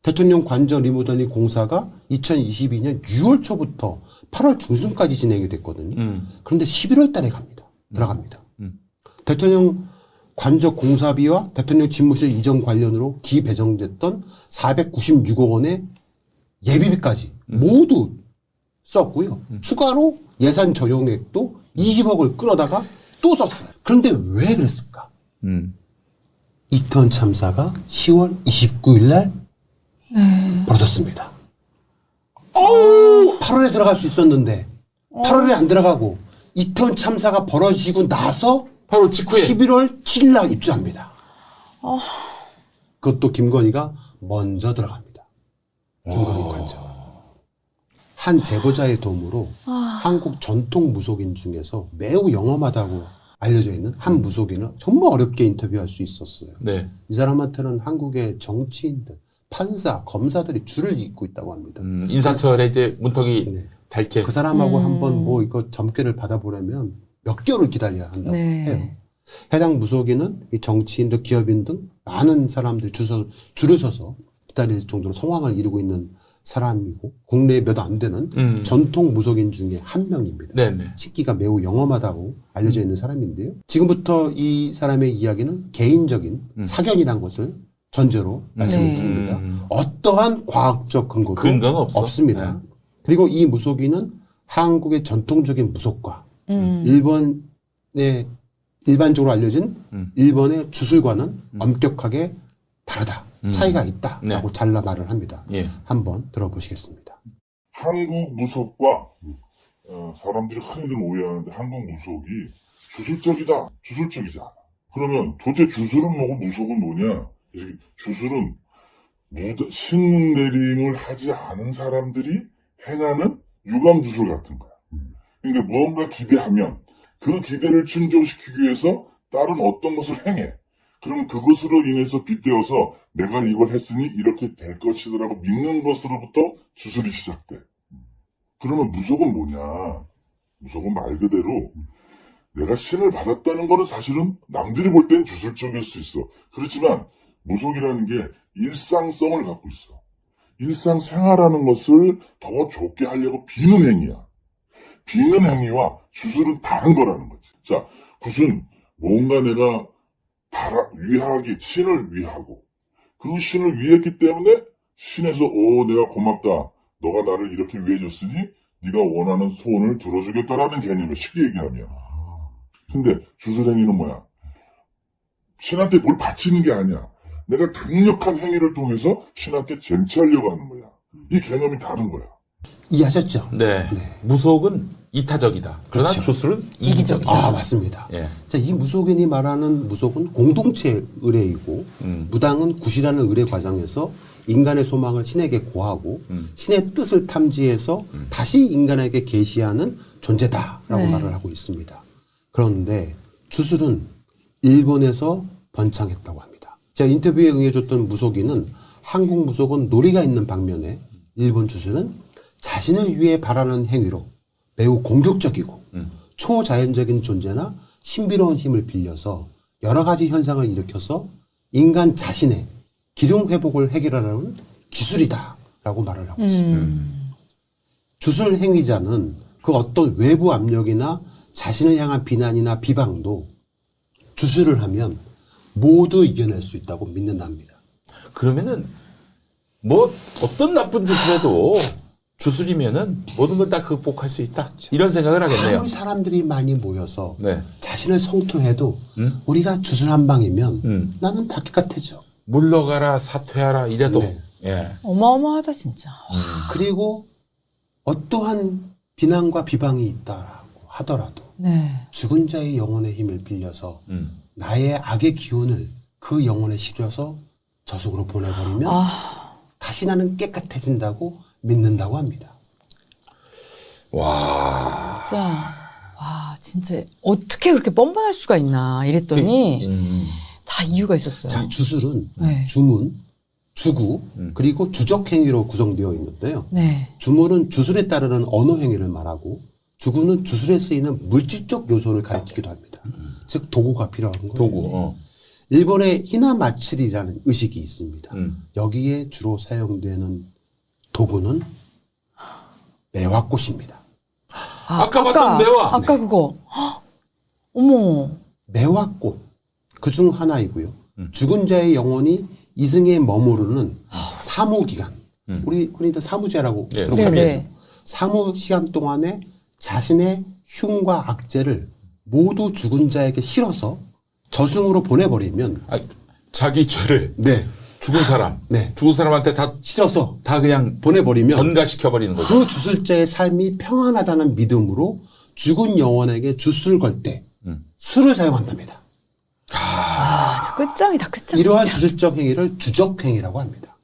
대통령 관저 리모델링 공사가 2022년 6월 초부터 8월 중순까지 진행이 됐거든요. 그런데 11월 달에 들어갑니다. 대통령 관저 공사비와 대통령 집무실 이전 관련으로 기배정됐던 496억 원의 예비비까지 모두 썼고요. 추가로 예산 적용액도 20억을 끌어다가 또 썼어요. 그런데 왜 그랬을까? 이태원 참사가 10월 29일 날 벌어졌습니다. 8월에 들어갈 수 있었는데 8월에 안 들어가고 이태원 참사가 벌어지고 나서 바로 직후에 11월 7일 날 입주합니다. 그것도 김건희가 먼저 들어갑니다. 김건희 관저. 한 제보자의 도움으로 한국 전통 무속인 중에서 매우 영험하다고 알려져 있는 한 무속인을 정말 어렵게 인터뷰할 수 있었어요. 네. 이 사람한테는 한국의 정치인들, 판사, 검사들이 줄을 잇고 있다고 합니다. 인사철에 이제 문턱이 네. 닳게. 그 사람하고 한번 뭐 이거 점괘를 받아보려면 몇 개월을 기다려야 한다고 해요. 해당 무속인은 이 정치인들, 기업인 등 많은 사람들이 줄을 서서 기다릴 정도로 성황을 이루고 있는 사람이고 국내에 몇 안 되는 전통 무속인 중에 한 명입니다. 네네. 식기가 매우 영험하다고 알려져 있는 사람인데요. 지금부터 이 사람의 이야기는 개인적인 사견이라는 것을 전제로 말씀을 드립니다. 어떠한 과학적 근거도 근거는 없어. 없습니다. 그리고 이 무속인은 한국의 전통적인 무속과 일본의 일반적으로 알려진 일본의 주술과는 엄격하게 다르다. 차이가 있다라고 잘라 말을 합니다. 예. 한번 들어보시겠습니다. 한국 무속과 사람들이 흔히들 오해하는데 한국 무속이 주술적이다. 주술적이지 않아. 그러면 도대체 주술은 뭐고 무속은 뭐냐? 주술은 신 내림을 하지 않은 사람들이 행하는 유감주술 같은 거야. 그러니까 무언가 기대하면 그 기대를 충족시키기 위해서 다른 어떤 것을 행해. 그럼 그것으로 인해서 빗대어서 내가 이걸 했으니 이렇게 될 것이더라고 믿는 것으로부터 주술이 시작돼. 그러면 무속은 뭐냐? 무속은 말 그대로 내가 신을 받았다는 거는 사실은 남들이 볼 땐 주술적일 수 있어. 그렇지만 무속이라는 게 일상성을 갖고 있어. 일상생활하는 것을 더 좋게 하려고 비는 행위야. 비는 행위와 주술은 다른 거라는 거지. 자, 굿은 뭔가 내가 위하기, 신을 위하고 그 신을 위했기 때문에 신에서 내가 고맙다. 너가 나를 이렇게 위해줬으니 네가 원하는 소원을 들어주겠다라는 개념을 쉽게 얘기하면. 근데 주술행위는 뭐야? 신한테 뭘 바치는 게 아니야. 내가 강력한 행위를 통해서 신한테 쟁취하려고 하는 거야. 이 개념이 다른 거야. 이해하셨죠? 네. 무속은 이타적이다. 그러나 그렇죠. 주술은 이기적이다. 아, 맞습니다. 예. 자, 이 무속인이 말하는 무속은 공동체 의뢰이고 무당은 굿이라는 의뢰 과정에서 인간의 소망을 신에게 고하고 신의 뜻을 탐지해서 다시 인간에게 계시하는 존재다라고 말을 하고 있습니다. 그런데 주술은 일본에서 번창했다고 합니다. 제가 인터뷰에 응해줬던 무속인은 한국 무속은 놀이가 있는 방면에 일본 주술은 자신을 위해 바라는 행위로 매우 공격적이고 초자연적인 존재나 신비로운 힘을 빌려서 여러 가지 현상을 일으켜서 인간 자신의 기능 회복을 해결하는 기술이다라고 말을 하고 있습니다. 주술 행위자는 그 어떤 외부 압력이나 자신을 향한 비난이나 비방도 주술을 하면 모두 이겨낼 수 있다고 믿는답니다. 그러면은 뭐 어떤 나쁜 짓을 해도 주술이면은 모든 걸 다 극복할 수 있다. 이런 생각을 하겠네요. 아무리 사람들이 많이 모여서 네. 자신을 성토해도 우리가 주술 한 방이면 나는 다 깨끗해져. 물러가라 사퇴하라 이래도 네. 예. 어마어마하다 진짜. 그리고 어떠한 비난과 비방이 있다라고 하더라도 네. 죽은 자의 영혼의 힘을 빌려서 나의 악의 기운을 그 영혼에 실어서 저승으로 보내버리면 다시 나는 깨끗해진다고 믿는다고 합니다. 와. 진짜 와 진짜 어떻게 그렇게 뻔뻔할 수가 있나 이랬더니 다 이유가 있었어요. 자, 주술은 네. 주문, 주구, 그리고 주적 행위로 구성되어 있는데요. 네. 주문은 주술에 따르는 언어 행위를 말하고 주구는 주술에 쓰이는 물질적 요소를 가리키기도 합니다. 즉 도구가 필요한 거예요. 도구. 일본의 히나마츠리라는 의식이 있습니다. 여기에 주로 사용되는 도구는 매화꽃입니다. 아까 봤던 매화. 아까 그거. 헉, 어머. 매화꽃 그 중 하나이고요. 죽은 자의 영혼이 이승에 머무르는 사무 기간. 우리 흔히들 사무제라고 네, 들어보죠. 네. 사무 시간 동안에 자신의 흉과 악재를 모두 죽은 자에게 실어서 저승으로 보내버리면 자기 죄를 네. 죽은 사람, 네. 죽은 사람한테 다 실어서 다 그냥 보내버리면 전가시켜 버리는 거죠. 그 주술자의 삶이 평안하다는 믿음으로 죽은 영혼에게 주술을 걸 때 술을 사용한답니다. 아, 끝장이다 끝장. 이러한 진짜. 주술적 행위를 주적행위라고 합니다.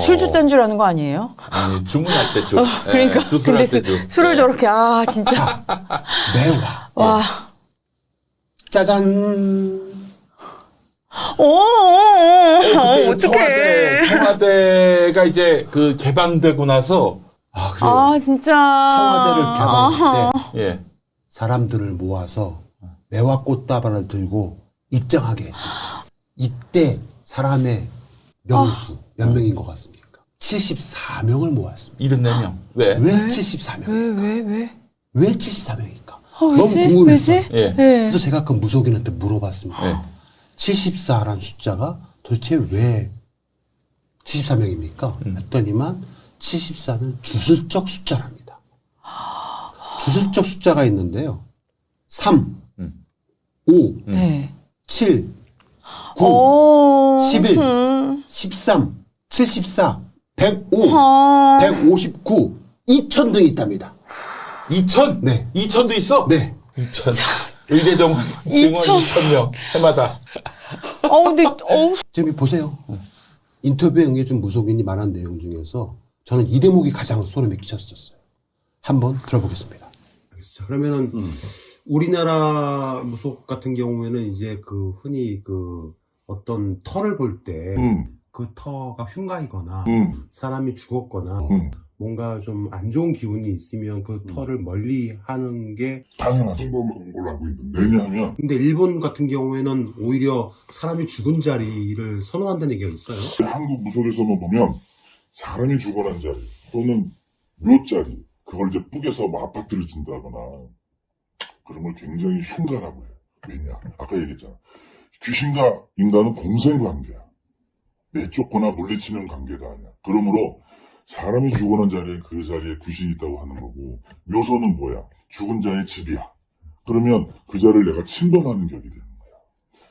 술주짠 줄 아는 거 아니에요? 아니 주문할 때 주. 그러니까 주술할 근데 때 주. 술을 저렇게 진짜. 매화. 와. 짜잔. 그때 어떡해. 청와대가 이제 그 개방되고 나서 아, 진짜. 청와대를 개방할 때 예. 사람들을 모아서 매화 꽃다발을 들고 입장하게 했습니다. 이때 사람의 명수 몇 명인 것 같습니까? 74명을 모았습니다. 74명. 왜? 왜 74명? 왜? 왜 74명일까? 왜지? 너무 궁금했어요. 왜지? 예. 그래서 제가 그 무속인한테 물어봤습니다. 예. 74라는 숫자가 도대체 왜 74명입니까? 했더니만 74는 주술적 숫자랍니다. 주술적 숫자가 있는데요. 3, 5, 네. 7, 9, 11, 11. 13, 74, 105, 159, 2000 등이 있답니다. 2천? 네. 2천도 있어? 네. 2천. 의대 정원 증원 2,000명 해마다. 근데, 지금 보세요. 인터뷰에 응해준 무속인이 말한 내용 중에서 저는 이 대목이 가장 소름이 끼쳤었어요. 한번 들어보겠습니다. 자, 그러면은 우리나라 무속 같은 경우에는 이제 그 흔히 그 어떤 터를 볼 때 그 터가 흉가이거나 사람이 죽었거나 뭔가 좀 안 좋은 기운이 있으면 그 터를 멀리 하는 게 당연하죠. 그런 걸로 알고 있는데. 왜냐하면 근데 일본 같은 경우에는 오히려 사람이 죽은 자리를 선호한다는 얘기가 있어요. 한국 무속에서만 보면 사람이 죽어난 자리 또는 묘 자리 그걸 이제 뿌개서 뭐 아파트를 진다거나 그런 걸 굉장히 흉가라고 해요. 왜냐? 아까 얘기했잖아. 귀신과 인간은 공생관계야. 내쫓거나 물리치는 관계가 아니야. 그러므로 사람이 죽어난 자리에 그 자리에 귀신이 있다고 하는 거고 묘소는 뭐야? 죽은 자의 집이야. 그러면 그 자리를 내가 침범하는 격이 되는 거야.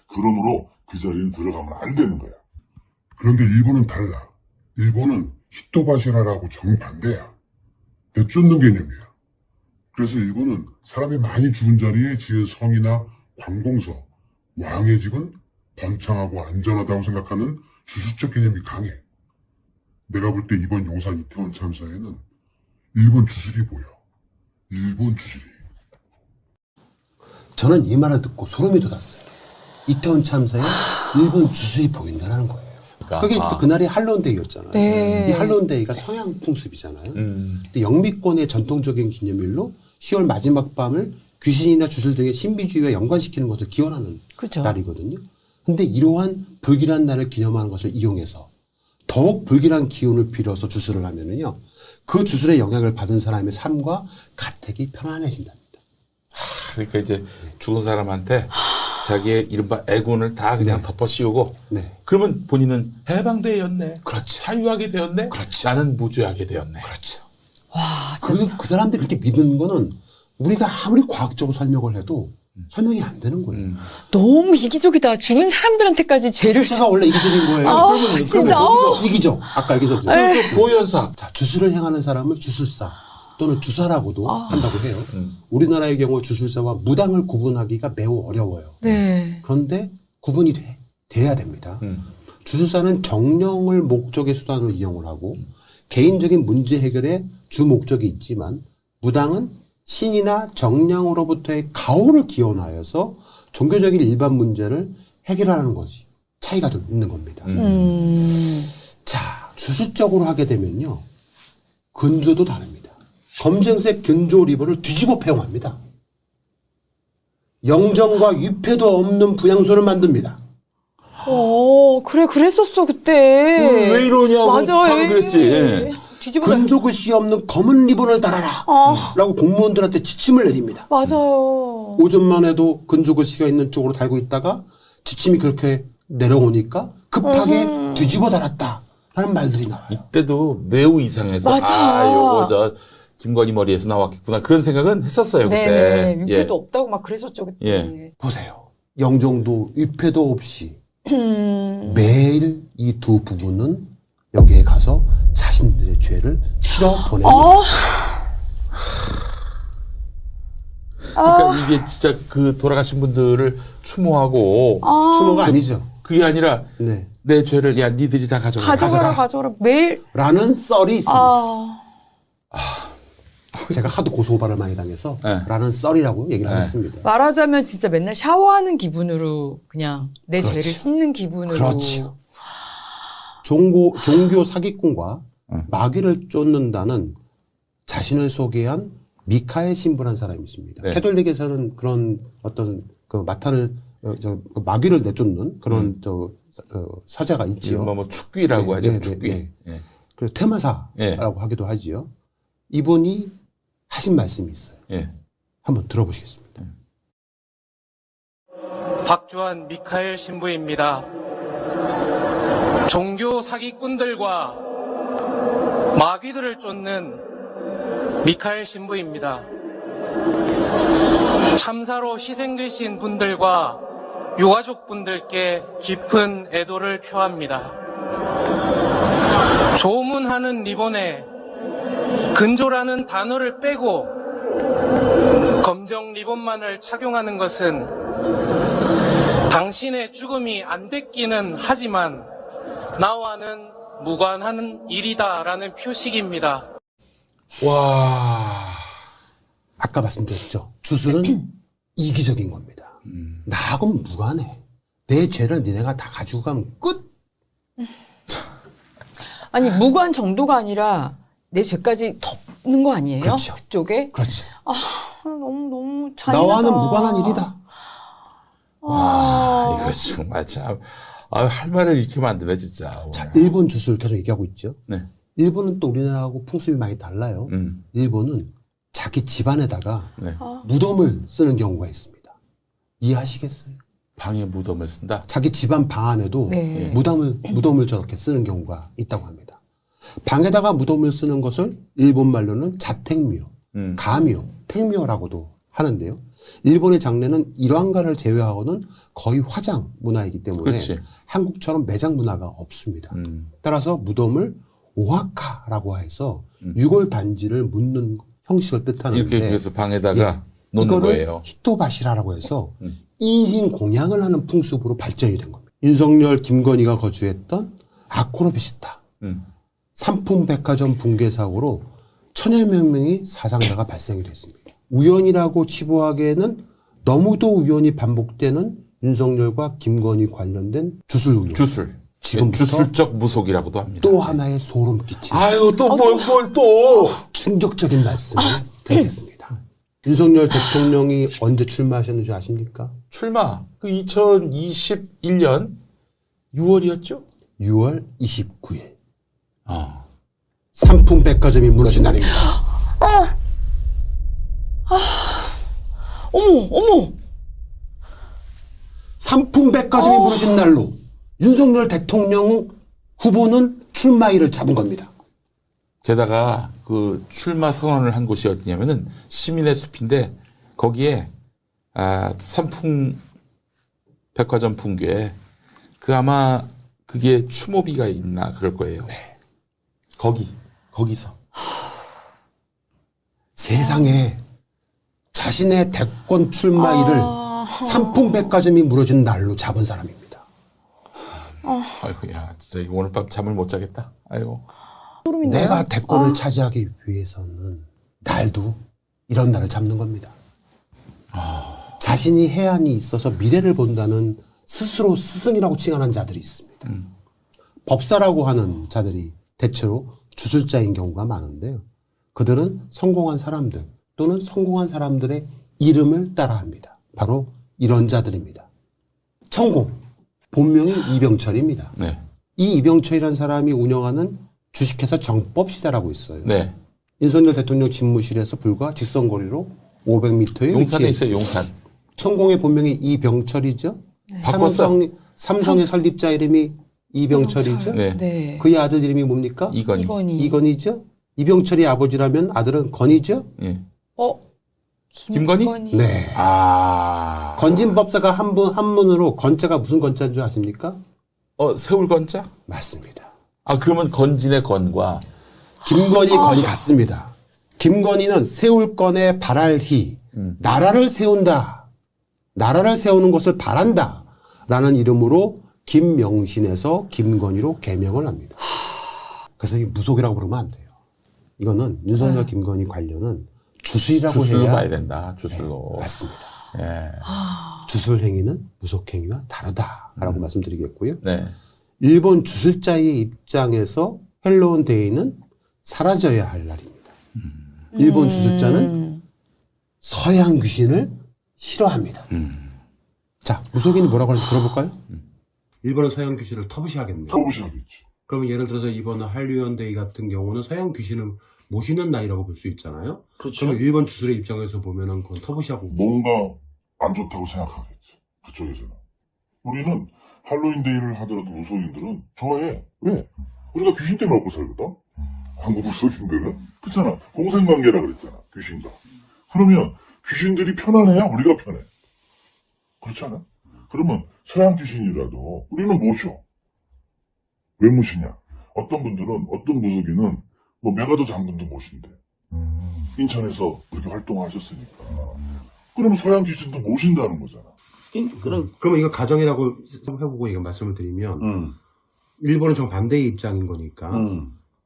그러므로 그 자리는 들어가면 안 되는 거야. 그런데 일본은 달라. 일본은 히토바시라라고 정반대야. 내쫓는 개념이야. 그래서 일본은 사람이 많이 죽은 자리에 지은 성이나 관공서, 왕의 집은 번창하고 안전하다고 생각하는 주술적 개념이 강해. 내가 볼 때 이번 용산 이태원 참사에는 일본 주술이 보여. 일본 주술이. 저는 이 말을 듣고 소름이 돋았어요. 이태원 참사에 일본 주술이 보인다는 거예요. 그게 그날이 할로윈데이였잖아요. 네. 이 할로윈데이가 서양 풍습이잖아요. 근데 영미권의 전통적인 기념일로 10월 마지막 밤을 귀신이나 주술 등의 신비주의와 연관시키는 것을 기원하는 그죠. 날이거든요. 근데 이러한 불길한 날을 기념하는 것을 이용해서 더욱 불길한 기운을 빌어서 주술을 하면은요, 그 주술의 영향을 받은 사람의 삶과 가택이 편안해진답니다. 그러니까 이제 죽은 사람한테 자기의 이른바 애군을 다 그냥 덮어 씌우고 그러면 본인은 해방되었네. 그렇죠. 자유하게 되었네. 그렇죠. 나는 무죄하게 되었네. 그렇죠. 와, 그 사람들이 그렇게 믿는 거는 우리가 아무리 과학적으로 설명을 해도 설명이 안 되는 거예요. 너무 이기적이다. 죽은 사람들한테까지 죄를. 주술사가 원래 이기적인 거예요. 진짜. 거기서 이기적. 아까 얘기했죠. 또 보현사. 자, 주술을 행하는 사람을 주술사 또는 주사라고도 한다고 해요. 우리나라의 경우 주술사와 무당을 구분하기가 매우 어려워요. 네. 그런데 구분이 돼야 됩니다. 주술사는 정령을 목적의 수단으로 이용을 하고 개인적인 문제 해결에 주 목적이 있지만 무당은 신이나 정령으로부터의 가호를 기원하여서 종교적인 일반 문제를 해결하는 것이 차이가 좀 있는 겁니다. 자, 주술적으로 하게 되면요. 근조도 다릅니다. 검정색 근조 리본을 뒤집어 패용합니다. 영정과 위패도 없는 부양소를 만듭니다. 그래, 그랬었어, 그때. 왜 이러냐고 맞아, 바로 그랬지. 예. 뒤집어. 근조 글씨 없는 검은 리본을 달아라. 라고 공무원들한테 지침을 내립니다. 맞아요. 오전만 해도 근조 글씨가 있는 쪽으로 달고 있다가 지침이 그렇게 내려오니까 급하게 뒤집어 달았다. 라는 말들이 나와요. 이때도 매우 이상해서 맞아. 요거 저 김건희 머리에서 나왔겠구나 그런 생각은 했었어요 그때. 네네. 위패도 없다고 막 그랬었죠, 그때. 예. 보세요. 영정도 위패도 없이 매일 이 두 부부는 여기에 가서 자신들의 죄를 실어 보냅니다. 그러니까 이게 진짜 그 돌아가신 분들을 추모하고 추모가 아니죠. 그게 아니라 네. 내 죄를 야 니들이 다 가져가라. 매일. 라는 썰이 있습니다. 제가 하도 고소고발을 많이 당해서 라는 썰이라고 얘기를 하겠습니다. 말하자면 진짜 맨날 샤워하는 기분으로 그냥 내 그렇죠. 죄를 씻는 기분으로. 그렇죠. 종교 사기꾼과 마귀를 쫓는다는 자신을 소개한 미카엘 신부라는 사람이 있습니다. 네. 캐톨릭에서는 그런 어떤 그 마탄을 마귀를 내쫓는 그런 사자가 있지요. 뭐 축귀라고 하죠. 축귀. 네. 그래서 퇴마사라고 하기도 하지요. 이분이 하신 말씀이 있어요. 한번 들어보시겠습니다. 박주환 미카엘 신부입니다. 종교 사기꾼들과 마귀들을 쫓는 미카엘 신부입니다. 참사로 희생되신 분들과 유가족분들께 깊은 애도를 표합니다. 조문하는 리본에 근조라는 단어를 빼고 검정 리본만을 착용하는 것은 당신의 죽음이 안 됐기는 하지만 나와는 무관한 일이다라는 표식입니다. 와. 아까 말씀드렸죠. 주술은 이기적인 겁니다. 나하고는 무관해. 내 죄를 니네가 다 가지고 가면 끝. 아니 무관 정도가 아니라 내 죄까지 덮는 거 아니에요? 그렇죠. 그쪽에? 그렇지. 아 너무 잔인하다. 나와는 무관한 일이다. 와, 이거 정말 참. 할 말을 이렇게 만드네, 진짜. 자, 일본 주술 계속 얘기하고 있죠. 네. 일본은 또 우리나라하고 풍습이 많이 달라요. 일본은 자기 집안에다가 네. 무덤을 쓰는 경우가 있습니다. 이해하시겠어요? 방에 무덤을 쓴다? 자기 집안 방 안에도 네. 무덤을 저렇게 쓰는 경우가 있다고 합니다. 방에다가 무덤을 쓰는 것을 일본 말로는 자택묘, 가묘, 택묘라고도 하는데요. 일본의 장례는 일왕가를 제외하고는 거의 화장 문화이기 때문에 그렇지. 한국처럼 매장 문화가 없습니다. 따라서 무덤을 오하카라고 해서 유골 단지를 묻는 형식을 뜻하는데 이렇게 그래서 방에다가 놓는 이거를 거예요. 히토바시라라고 해서 인신 공양을 하는 풍습으로 발전이 된 겁니다. 윤석열, 김건희가 거주했던 아코르비스타 삼풍백화점 붕괴 사고로 천여 명이 사상자가 발생이 됐습니다. 우연이라고 치부하기에는 너무도 우연히 반복되는 윤석열과 김건희 관련된 주술 의혹. 주술. 지금부터 주술적 무속이라고도 합니다. 또 하나의 소름 끼치는 아유, 또 뭘 또. 충격적인 말씀을 드리겠습니다. 윤석열 대통령이 언제 출마하셨는지 아십니까? 출마. 그 2021년 6월이었죠? 6월 29일. 삼풍백화점이 무너진 날입니다. 어머. 삼풍백화점이 무너진 날로 윤석열 대통령 후보는 출마일을 잡은 겁니다. 게다가 그 출마 선언을 한 곳이 어디냐면은 시민의 숲인데 거기에 삼풍 백화점 붕괴 그 아마 그게 추모비가 있나 그럴 거예요. 네. 거기서 세상에 자신의 대권 출마일을 삼풍백화점이 무너진 날로 잡은 사람입니다. 아이고 야 진짜 오늘 밤 잠을 못 자겠다. 아이고. 내가 대권을 차지하기 위해서는 날도 이런 날을 잡는 겁니다. 자신이 해안이 있어서 미래를 본다는 스스로 스승이라고 칭하는 자들이 있습니다. 법사라고 하는 자들이 대체로 주술자인 경우가 많은데요. 그들은 성공한 사람들 또는 성공한 사람들의 이름을 따라합니다. 바로 이런 자들입니다. 천공, 본명이 이병철입니다. 네. 이 이병철이라는 사람이 운영하는 주식회사 정법시대라고 있어요. 네. 윤석열 대통령 집무실에서 불과 직선거리로 500m의 용산에 있어요. 용산. 천공의 본명이 이병철이죠. 네. 삼성의 설립자 이름이 이병철이죠. 네. 네. 그의 아들 이름이 뭡니까? 이건희죠. 이병철이 아버지라면 아들은 건이죠. 예. 김건희? 네. 건진법사가 한문으로 건자가 무슨 건자인 줄 아십니까? 세울 건자? 맞습니다. 그러면 건진의 건과 김건희 건이 같습니다. 김건희는 세울 건에 바랄희, 나라를 세운다. 나라를 세우는 것을 바란다. 라는 이름으로 김명신에서 김건희로 개명을 합니다. 그래서 이게 무속이라고 부르면 안 돼요. 이거는 윤석열 김건희 관련은 주술이라고 주술로 해야 봐야 된다. 주술로. 네, 맞습니다. 예. 주술 행위는 무속 행위와 다르다라고 말씀드리겠고요. 네. 일본 주술자의 입장에서 헬로운 데이는 사라져야 할 날입니다. 일본 주술자는 서양 귀신을 싫어합니다. 자, 무속인이 뭐라고 하는지 들어볼까요? 일본은 서양 귀신을 터부시하겠네요. 터부시하겠죠. 그러면 예를 들어서 이번 한류연데이 같은 경우는 서양 귀신을 모시는 날이라고 볼 수 있잖아요. 그렇죠. 그러면 일본 주술의 입장에서 보면은 그건 터부시하고 뭔가 안 좋다고 생각하겠지. 그쪽에서는. 우리는 할로윈데이를 하더라도 무속인들은 좋아해. 왜? 우리가 귀신 때문에 먹고 살거든. 한국 무속인들은. 그렇잖아. 공생관계라 그랬잖아. 귀신과. 그러면 귀신들이 편안해야 우리가 편해. 그렇지 않아? 그러면 서양 귀신이라도 우리는 모셔. 왜 모시냐? 어떤 분들은, 어떤 무속인은 뭐 메가더 장군도 모신대. 인천에서 그렇게 활동하셨으니까. 그럼 서양 귀신도 모신다는 거잖아. 그러면 이거 가정이라고 해보고 이거 말씀을 드리면 일본은 정반대의 입장인 거니까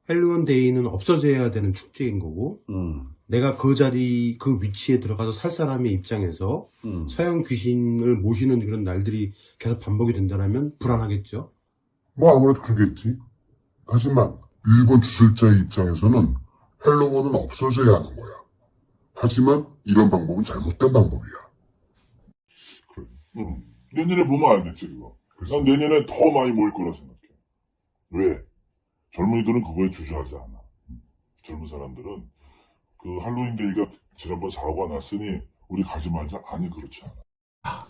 헬로윈데이는 없어져야 되는 축제인 거고 내가 그 자리 그 위치에 들어가서 살 사람의 입장에서 서양 귀신을 모시는 그런 날들이 계속 반복이 된다면 불안하겠죠. 뭐 아무래도 그러겠지. 하지만 일본 주술자의 입장에서는 헬로윈은 없어져야 하는 거야. 하지만 이런 방법은 잘못된 방법이야. 그래. 내년에 보면 알겠지 그거. 난 내년에 더 많이 모일 거라 생각해. 왜? 젊은이들은 그거에 주저하지 않아. 젊은 사람들은 그 할로윈데이가 지난번 사고가 났으니 우리 가지 말자. 아니 그렇지 않아.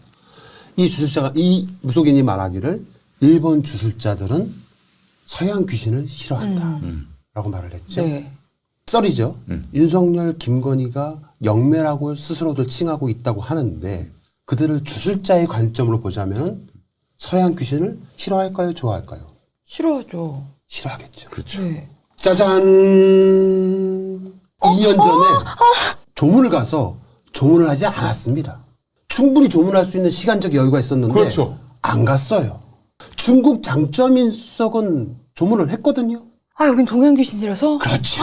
이 주술자가 이 무속인이 말하기를 일본 주술자들은 서양 귀신을 싫어한다 라고 말을 했죠. 네. 썰이죠. 윤석열, 김건희가 영매라고 스스로들 칭하고 있다고 하는데 그들을 주술자의 관점으로 보자면 서양 귀신을 싫어할까요? 좋아할까요? 싫어하죠. 싫어하겠죠. 그렇죠. 네. 짜잔! 2년 전에 조문을 가서 조문을 하지 않았습니다. 충분히 조문할 수 있는 시간적 여유가 있었는데 그렇죠. 안 갔어요. 중국 장쩌민 수석은 조문을 했거든요. 아, 여긴 동양 귀신이라서? 그렇죠.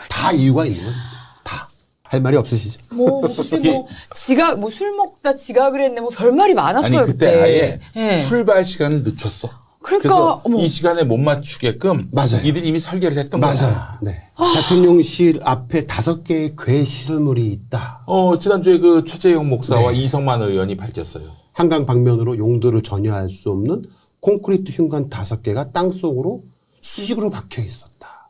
다 이유가 있는 거예요. 다. 할 말이 없으시죠? 뭐, 그때 뭐, 지각, 뭐, 술 먹다 지각을 했네, 뭐, 별말이 많았어요. 아니 그때 아예 예. 출발 시간을 늦췄어. 그러니까, 그래서 어머. 이 시간에 못 맞추게끔 맞아요. 이들이 이미 설계를 했던 거야. 맞아요. 네. 대통령실 앞에 5개의 괴 시설물이 있다. 지난주에 그 최재형 목사와 네. 이성만 의원이 밝혔어요. 한강 방면으로 용도를 전혀 알 수 없는 콘크리트 흉관 5개가 땅속으로 수직으로 박혀 있었다.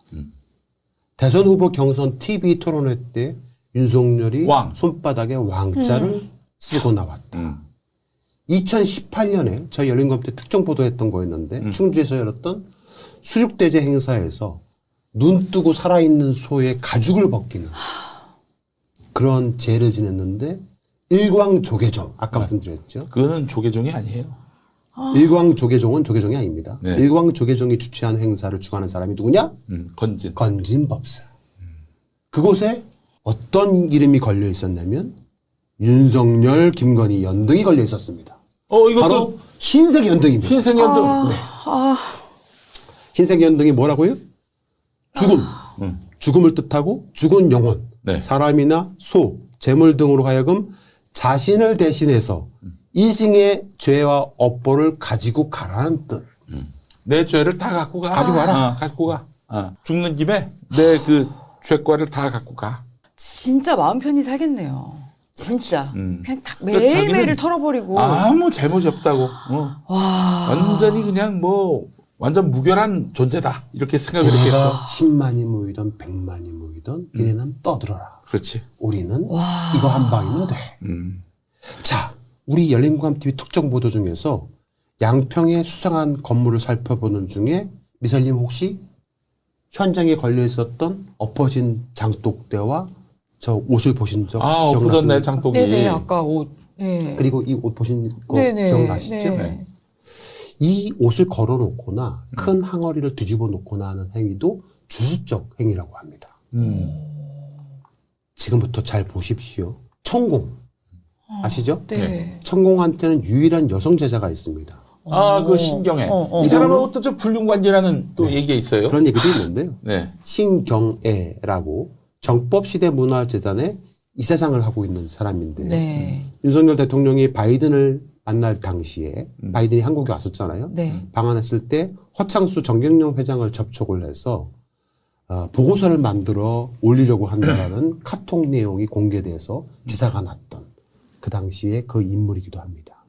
대선 후보 경선 TV 토론회 때 윤석열이 손바닥에 왕자를 쓰고 나왔다. 2018년에 저희 열린검토 특정 보도했던 거였는데 충주에서 열었던 수륙대제 행사에서 눈 뜨고 살아있는 소의 가죽을 벗기는 그런 제를 지냈는데 일광조계종 아까 말씀드렸죠. 그거는 조계종이 아니에요. 일광조계종은 조계종이 아닙니다. 네. 일광조계종이 주최한 행사를 주관한 사람이 누구냐? 건진법사. 그곳에 어떤 이름이 걸려 있었냐면 윤석열, 김건희 연등이 걸려 있었습니다. 이것도 바로 흰색 연등입니다. 흰색 연등. 네. 흰색 연등이 뭐라고요? 죽음. 죽음을 뜻하고 죽은 영혼. 네. 사람이나 소, 재물 등으로 하여금 자신을 대신해서 이승의 죄와 업보를 가지고 가라는 뜻. 내 죄를 다 갖고 가. 가지고 가라. 갖고 가. 죽는 김에 내 그 죄과를 다 갖고 가. 진짜 마음 편히 살겠네요. 진짜. 그냥 다 그러니까 매일매일을 자기는 털어버리고. 아무 잘못이 없다고. 와. 완전히 그냥 뭐 완전 무결한 존재다. 이렇게 생각을 했겠어. 10만이 모이던 100만이 모이던 니네는 떠들어라. 그렇지. 우리는 이거 한 방이면 돼. 자, 우리 열린공감TV 특정 보도 중에서 양평의 수상한 건물을 살펴보는 중에 미설님 혹시 현장에 걸려 있었던 엎어진 장독대와 저 옷을 보신 적 기억나십니까? 엎어졌네 장독이. 네네, 아까 옷. 네. 그리고 이 옷 보신 거 네네. 기억나시죠? 네. 이 옷을 걸어놓거나 큰 항어리를 뒤집어 놓거나 하는 행위도 주술적 행위라고 합니다. 지금부터 잘 보십시오. 천공 아시죠? 네. 천공한테는 유일한 여성 제자가 있습니다. 그 신경애. 이 사람은 어떤 좀 불륜관계라는 또 얘기가 있어요. 그런 얘기도 있는데요. 네. 신경애라고 정법시대 문화재단에 이사장을 하고 있는 사람인데 네. 윤석열 대통령이 바이든을 만날 당시에 바이든이 한국에 왔었잖아요. 네. 방한했을 때 허창수 정경영 회장을 접촉을 해서 보고서를 만들어 올리려고 한다는 카톡 내용이 공개돼서 기사가 났던 그 당시에 그 인물이기도 합니다.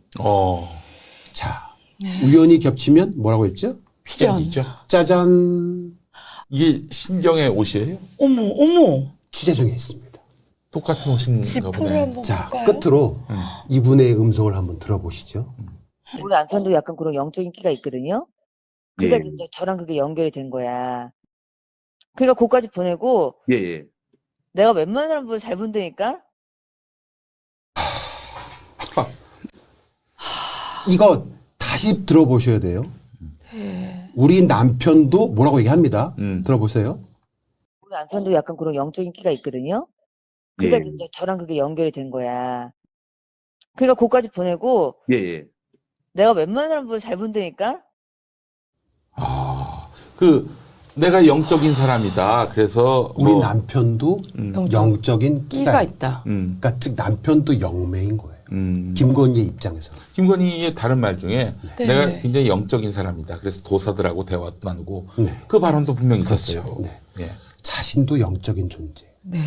자, 우연히 겹치면 뭐라고 했죠? 필연이죠. 짜잔. 이게 신경의 옷이에요? 어머. 취재 중에 있습니다. 똑같은 옷인가 보네. 자, 끝으로 이분의 음성을 한번 들어보시죠. 우리 남편도 약간 그런 영적인 끼가 있거든요. 예. 그러니까 이제 저랑 그게 연결이 된 거야. 그러니까 그까지 보내고 예, 예. 내가 웬만한 사람보다 잘 본다니까? 이거 다시 들어보셔야 돼요. 우리 남편도 뭐라고 얘기합니다. 들어보세요. 우리 남편도 약간 그런 영적인 끼가 있거든요. 그러니까 예. 이제 저랑 그게 연결이 된 거야. 그러니까 그까지 보내고 예, 예. 내가 웬만한 사람보다 잘 본다니까? 내가 영적인 사람이다. 그래서 우리 남편도 영적인 끼가 있다. 그러니까 즉 남편도 영매인 거예요. 김건희의 입장에서. 김건희의 다른 말 중에 네. 내가 굉장히 영적인 사람이다. 그래서 도사들하고 대화도 나누고 네. 그 발언도 분명히 있었어요. 그렇죠. 네. 예. 자신도 영적인 존재. 네.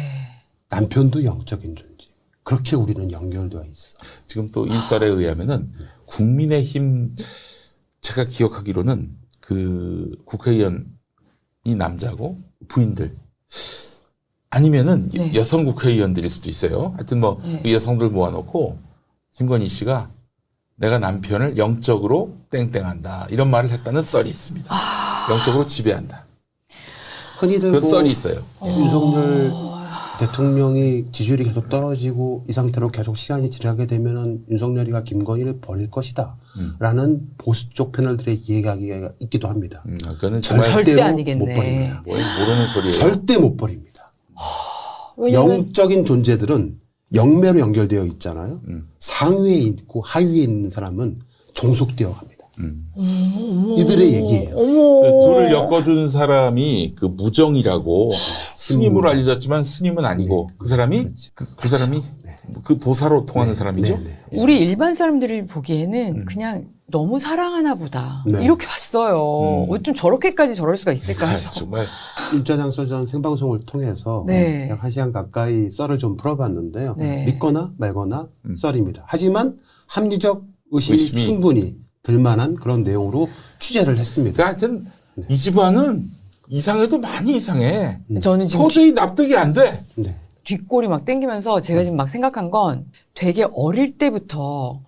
남편도 영적인 존재. 그렇게 우리는 연결되어 있어. 지금 또 일설에 의하면은 국민의힘 제가 기억하기로는 그 국회의원이 남자고 부인들 아니면은 네. 여성 국회의원들일 수도 있어요. 하여튼 뭐 네. 그 여성들 모아놓고 김건희 씨가 내가 남편을 영적으로 땡땡한다 이런 말을 했다는 썰이 있습니다. 영적으로 지배한다. 흔히들 그런 뭐 썰이 있어요. 윤석열 대통령이 지지율이 계속 떨어지고 이 상태로 계속 시간이 지나게 되면은 윤석열이가 김건희를 버릴 것이다. 라는 보수 쪽 패널들의 이야기가 있기도 합니다. 그거는 정말 절대 아니겠네. 못 버립니다. 모르는 소리예요. 절대 못 버립니다. 왜냐면 영적인 존재들은 영매로 연결되어 있잖아요. 상위에 있고 하위에 있는 사람은 종속되어 갑니다. 이들의 얘기예요. 그 둘을 엮어준 사람이 그 무정이라고 스님으로 알려졌지만 스님은 아니고 그 사람이 그 사람이 그 도사로 통하는 사람이죠. 우리 일반 사람들이 보기에는 그냥 너무 사랑하나 보다. 네. 이렇게 봤어요. 어쩜 저렇게까지 저럴 수가 있을까 해서. 정말 윤자장 서전 생방송을 통해서 네. 약 1시간 가까이 썰을 좀 풀어봤는데요. 네. 믿거나 말거나 썰입니다. 하지만 합리적 의심이 의심이. 충분히 들만한 그런 내용으로 취재를 했습니다. 그러니까 하여튼 이 집안은 이상해도 많이 이상해. 저는 지금 도저히 납득이 안 돼. 네. 뒷골이 막 땡기면서 제가 지금 막 생각한 건 되게 어릴 때부터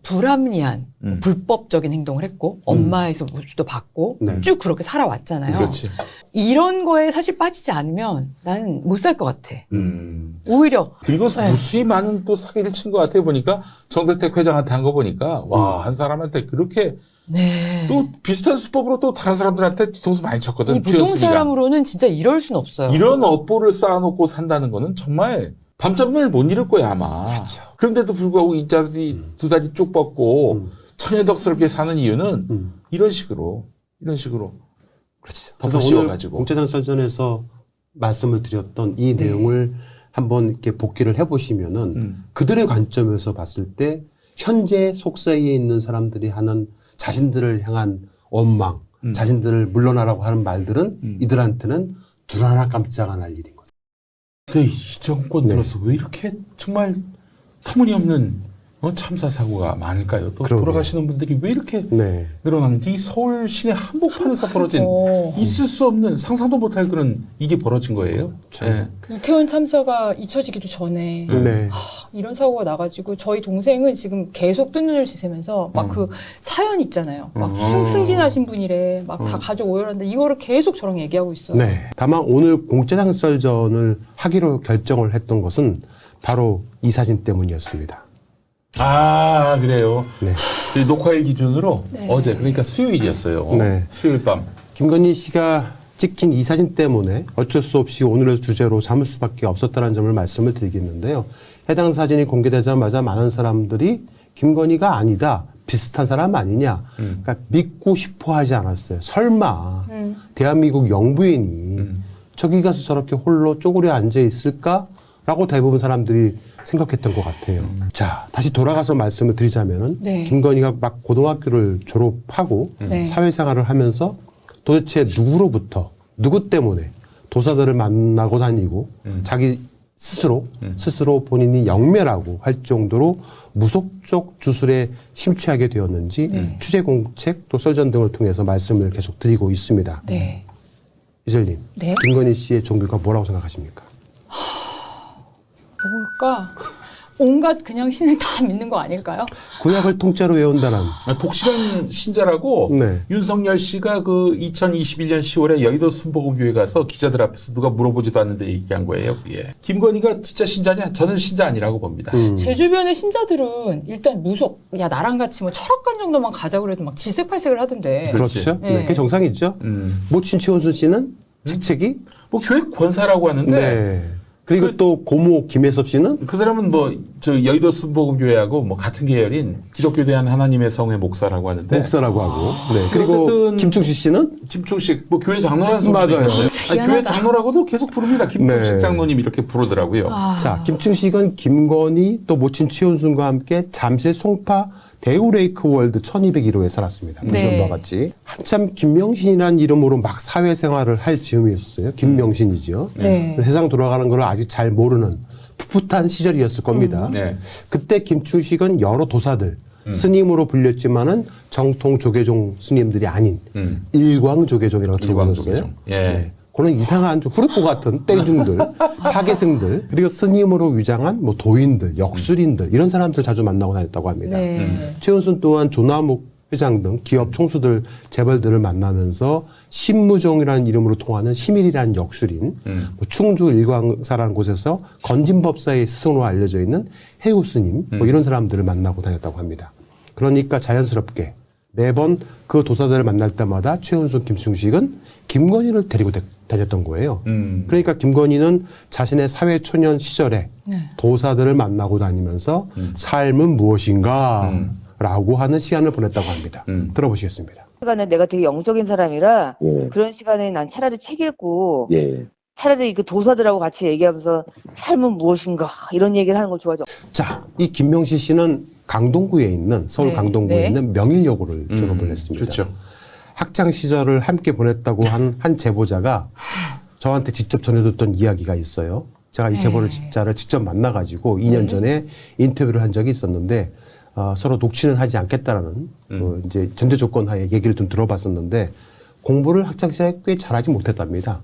불합리한 불법적인 행동을 했고 엄마에서 모습도 봤고 네. 쭉 그렇게 살아왔잖아요. 그렇지. 이런 거에 사실 빠지지 않으면 나는 못 살 것 같아. 오히려 그리고 네. 무수히 많은 또 사기를 친 것 같아 보니까 정대택 회장한테 한 거 보니까 와, 한 사람한테 그렇게 네. 또 비슷한 수법으로 또 다른 사람들한테 뒤통수 많이 쳤거든. 이 보통 최현순이가. 사람으로는 진짜 이럴 순 없어요. 이런 업보를 쌓아놓고 산다는 거는 정말 밤잠을 못 이룰 거야 아마. 그렇죠. 그런데도 불구하고 이 자들이 두 다리 쭉 뻗고 천연덕스럽게 사는 이유는 이런 식으로 그렇죠. 덮어 그래서 오늘 씌워가지고. 공짜장 설전에서 말씀을 드렸던 이 내용을 한번 이렇게 복기를 해보시면은 그들의 관점에서 봤을 때 현재 속세에 있는 사람들이 하는 자신들을 향한 원망, 자신들을 물러나라고 하는 말들은 이들한테는 둘 하나 깜짝 안 할 일인 거죠. 이 정권 들어서 왜 이렇게 정말 터무니없는 참사 사고가 많을까요? 또 그러게요. 돌아가시는 분들이 왜 이렇게 네. 늘어나는지 이 서울 시내 한복판에서 벌어진 있을 수 없는 상상도 못할 그런 이게 벌어진 거예요. 네. 이태원 참사가 잊혀지기도 전에 네. 이런 사고가 나가지고 저희 동생은 지금 계속 뜬 눈을 씻으면서 막 그 사연 있잖아요. 막 승진하신 분이래. 막 다 가족 오열한다. 이거를 계속 저랑 얘기하고 있어요. 네. 다만 오늘 공짜장 썰전을 하기로 결정을 했던 것은 바로 이 사진 때문이었습니다. 아 그래요. 네. 저희 녹화일 기준으로 어제 그러니까 수요일이었어요. 네. 수요일 밤. 김건희 씨가 찍힌 이 사진 때문에 어쩔 수 없이 오늘의 주제로 삼을 수밖에 없었다는 점을 말씀을 드리겠는데요. 해당 사진이 공개되자마자 많은 사람들이 김건희가 아니다. 비슷한 사람 아니냐. 그러니까 믿고 싶어 하지 않았어요. 설마 대한민국 영부인이 저기 가서 저렇게 홀로 쪼그려 앉아 있을까라고 대부분 사람들이 생각했던 것 같아요. 자, 다시 돌아가서 말씀을 드리자면은 네. 김건희가 막 고등학교를 졸업하고 네. 사회생활을 하면서 도대체 누구로부터 누구 때문에 도사들을 만나고 다니고 자기 스스로 본인이 영매라고 할 정도로 무속적 주술에 심취하게 되었는지 취재 공책 또 썰전 등을 통해서 말씀을 계속 드리고 있습니다. 네. 이슬님, 네. 김건희 씨의 종교가 뭐라고 생각하십니까? 뭘까? 온갖 그냥 신을 다 믿는 거 아닐까요? 구약을 통째로 외운다는. 독실한 신자라고 네. 윤석열 씨가 그 2021년 10월에 여의도 순복음교회 가서 기자들 앞에서 누가 물어보지도 않는데 얘기한 거예요. 예. 김건희가 진짜 신자냐? 저는 신자 아니라고 봅니다. 제 주변의 신자들은 일단 야 나랑 같이 뭐 철학관 정도만 가자 그래도 막 질색팔색을 하던데. 그렇죠. 네. 네. 그게 정상이죠. 모친 최원순 씨는 책책이 뭐 교회 권사라고 하는데 네. 그리고 또 고모 김혜섭 씨는 그 사람은 뭐 저 여의도 순복음교회하고 뭐 같은 계열인 기독교 대한 하나님의 성의 목사라고 하는데 목사라고 하고. 네. 그리고 어쨌든 김충식 씨는 김충식 뭐 교회 장로라는 소리도 맞아요. 있었어요. 아니, 교회 장로라고도 계속 부릅니다. 김충식 네. 장로님 이렇게 부르더라고요. 자, 김충식은 김건희 또 모친 최은순과 함께 잠실 송파 데우레이크 월드 1201호에 살았습니다. 네. 보시는 바와 같이. 한참 김명신이라는 이름으로 막 사회생활을 할 즈음이 있었어요. 김명신이죠. 네. 세상 돌아가는 걸 아직 잘 모르는 풋풋한 시절이었을 겁니다. 네. 그때 김충식은 여러 도사들, 스님으로 불렸지만은 정통 조계종 스님들이 아닌 일광 조계종이라고 들어보셨어요? 조계종. 예. 네. 그런 이상한 좀 후르포 같은 땡중들, 파괴승들, 그리고 스님으로 위장한 뭐 도인들, 역술인들 이런 사람들 자주 만나고 다녔다고 합니다. 네. 최은순 또한 조남욱 회장 등 기업 총수들, 재벌들을 만나면서 신무종이라는 이름으로 통하는 시밀이라는 역술인, 뭐 충주 일광사라는 곳에서 건진법사의 스승으로 알려져 있는 해우 스님, 뭐 이런 사람들을 만나고 다녔다고 합니다. 그러니까 자연스럽게 매번 그 도사들을 만날 때마다 최은순, 김충식은 김건희를 데리고 다녔던 거예요. 그러니까 김건희는 자신의 사회 초년 시절에 도사들을 만나고 다니면서 삶은 무엇인가 라고 하는 시간을 보냈다고 합니다. 들어보시겠습니다. 시간에 내가 되게 영적인 사람이라 예. 그런 시간에 난 차라리 책 읽고 예. 차라리 그 도사들하고 같이 얘기하면서 삶은 무엇인가 이런 얘기를 하는 걸 좋아하죠. 자, 이 김명시 씨는 강동구에 있는 서울 네. 강동구에 네. 있는 명일여고를 졸업을 했습니다. 그렇죠. 학창 시절을 함께 보냈다고 한 제보자가 저한테 직접 전해줬던 이야기가 있어요. 제가 이 제보자를 직접 만나가지고 2년 전에 인터뷰를 한 적이 있었는데 서로 녹취는 하지 않겠다라는 이제 전제 조건 하에 얘기를 좀 들어봤었는데 공부를 학창 시절에 꽤 잘하지 못했답니다.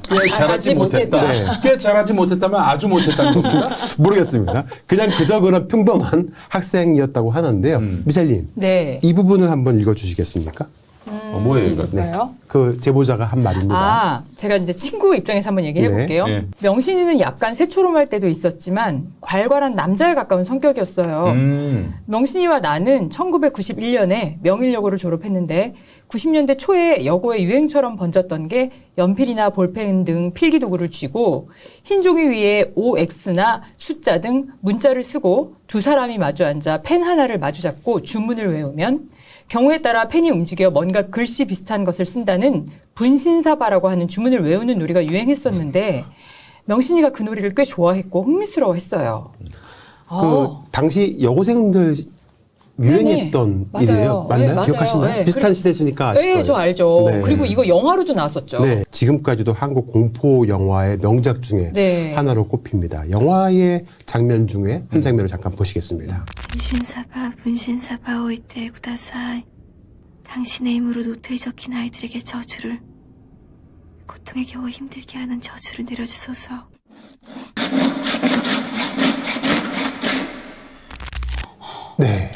꽤 잘하지 못했다. 네. 꽤 잘하지 못했다면 아주 못했다는 겁니다. 모르겠습니다. 그냥 그저 그런 평범한 학생이었다고 하는데요. 미셀님, 네. 이 부분을 한번 읽어주시겠습니까? 뭐예요, 이거? 볼까요? 그 제보자가 한 말입니다. 제가 이제 친구 입장에서 한번 얘기해 네. 볼게요. 네. 명신이는 약간 새초롬할 때도 있었지만 괄괄한 남자에 가까운 성격이었어요. 명신이와 나는 1991년에 명일여고를 졸업했는데 90년대 초에 여고의 유행처럼 번졌던 게 연필이나 볼펜 등 필기도구를 쥐고 흰 종이 위에 OX나 숫자 등 문자를 쓰고 두 사람이 마주 앉아 펜 하나를 마주 잡고 주문을 외우면 경우에 따라 펜이 움직여 뭔가 글씨 비슷한 것을 쓴다는 분신사바라고 하는 주문을 외우는 놀이가 유행했었는데 명신이가 그 놀이를 꽤 좋아했고 흥미스러워했어요. 당시 여고생들 유행했던 네네. 일이에요. 맞아요. 맞나요? 네, 기억하시나요? 맞아요. 네. 비슷한 시대시니까 아실 거예요. 네, 저 알죠. 네. 그리고 이거 영화로도 나왔었죠. 네, 지금까지도 한국 공포 영화의 명작 중에 네. 하나로 꼽힙니다. 영화의 장면 중에 한 장면을 잠깐 보시겠습니다. 분신사바 오이테 구다사이. 당신의 힘으로 노트에 적힌 아이들에게 저주를, 고통에 겨워 힘들게 하는 저주를 내려주소서. 네.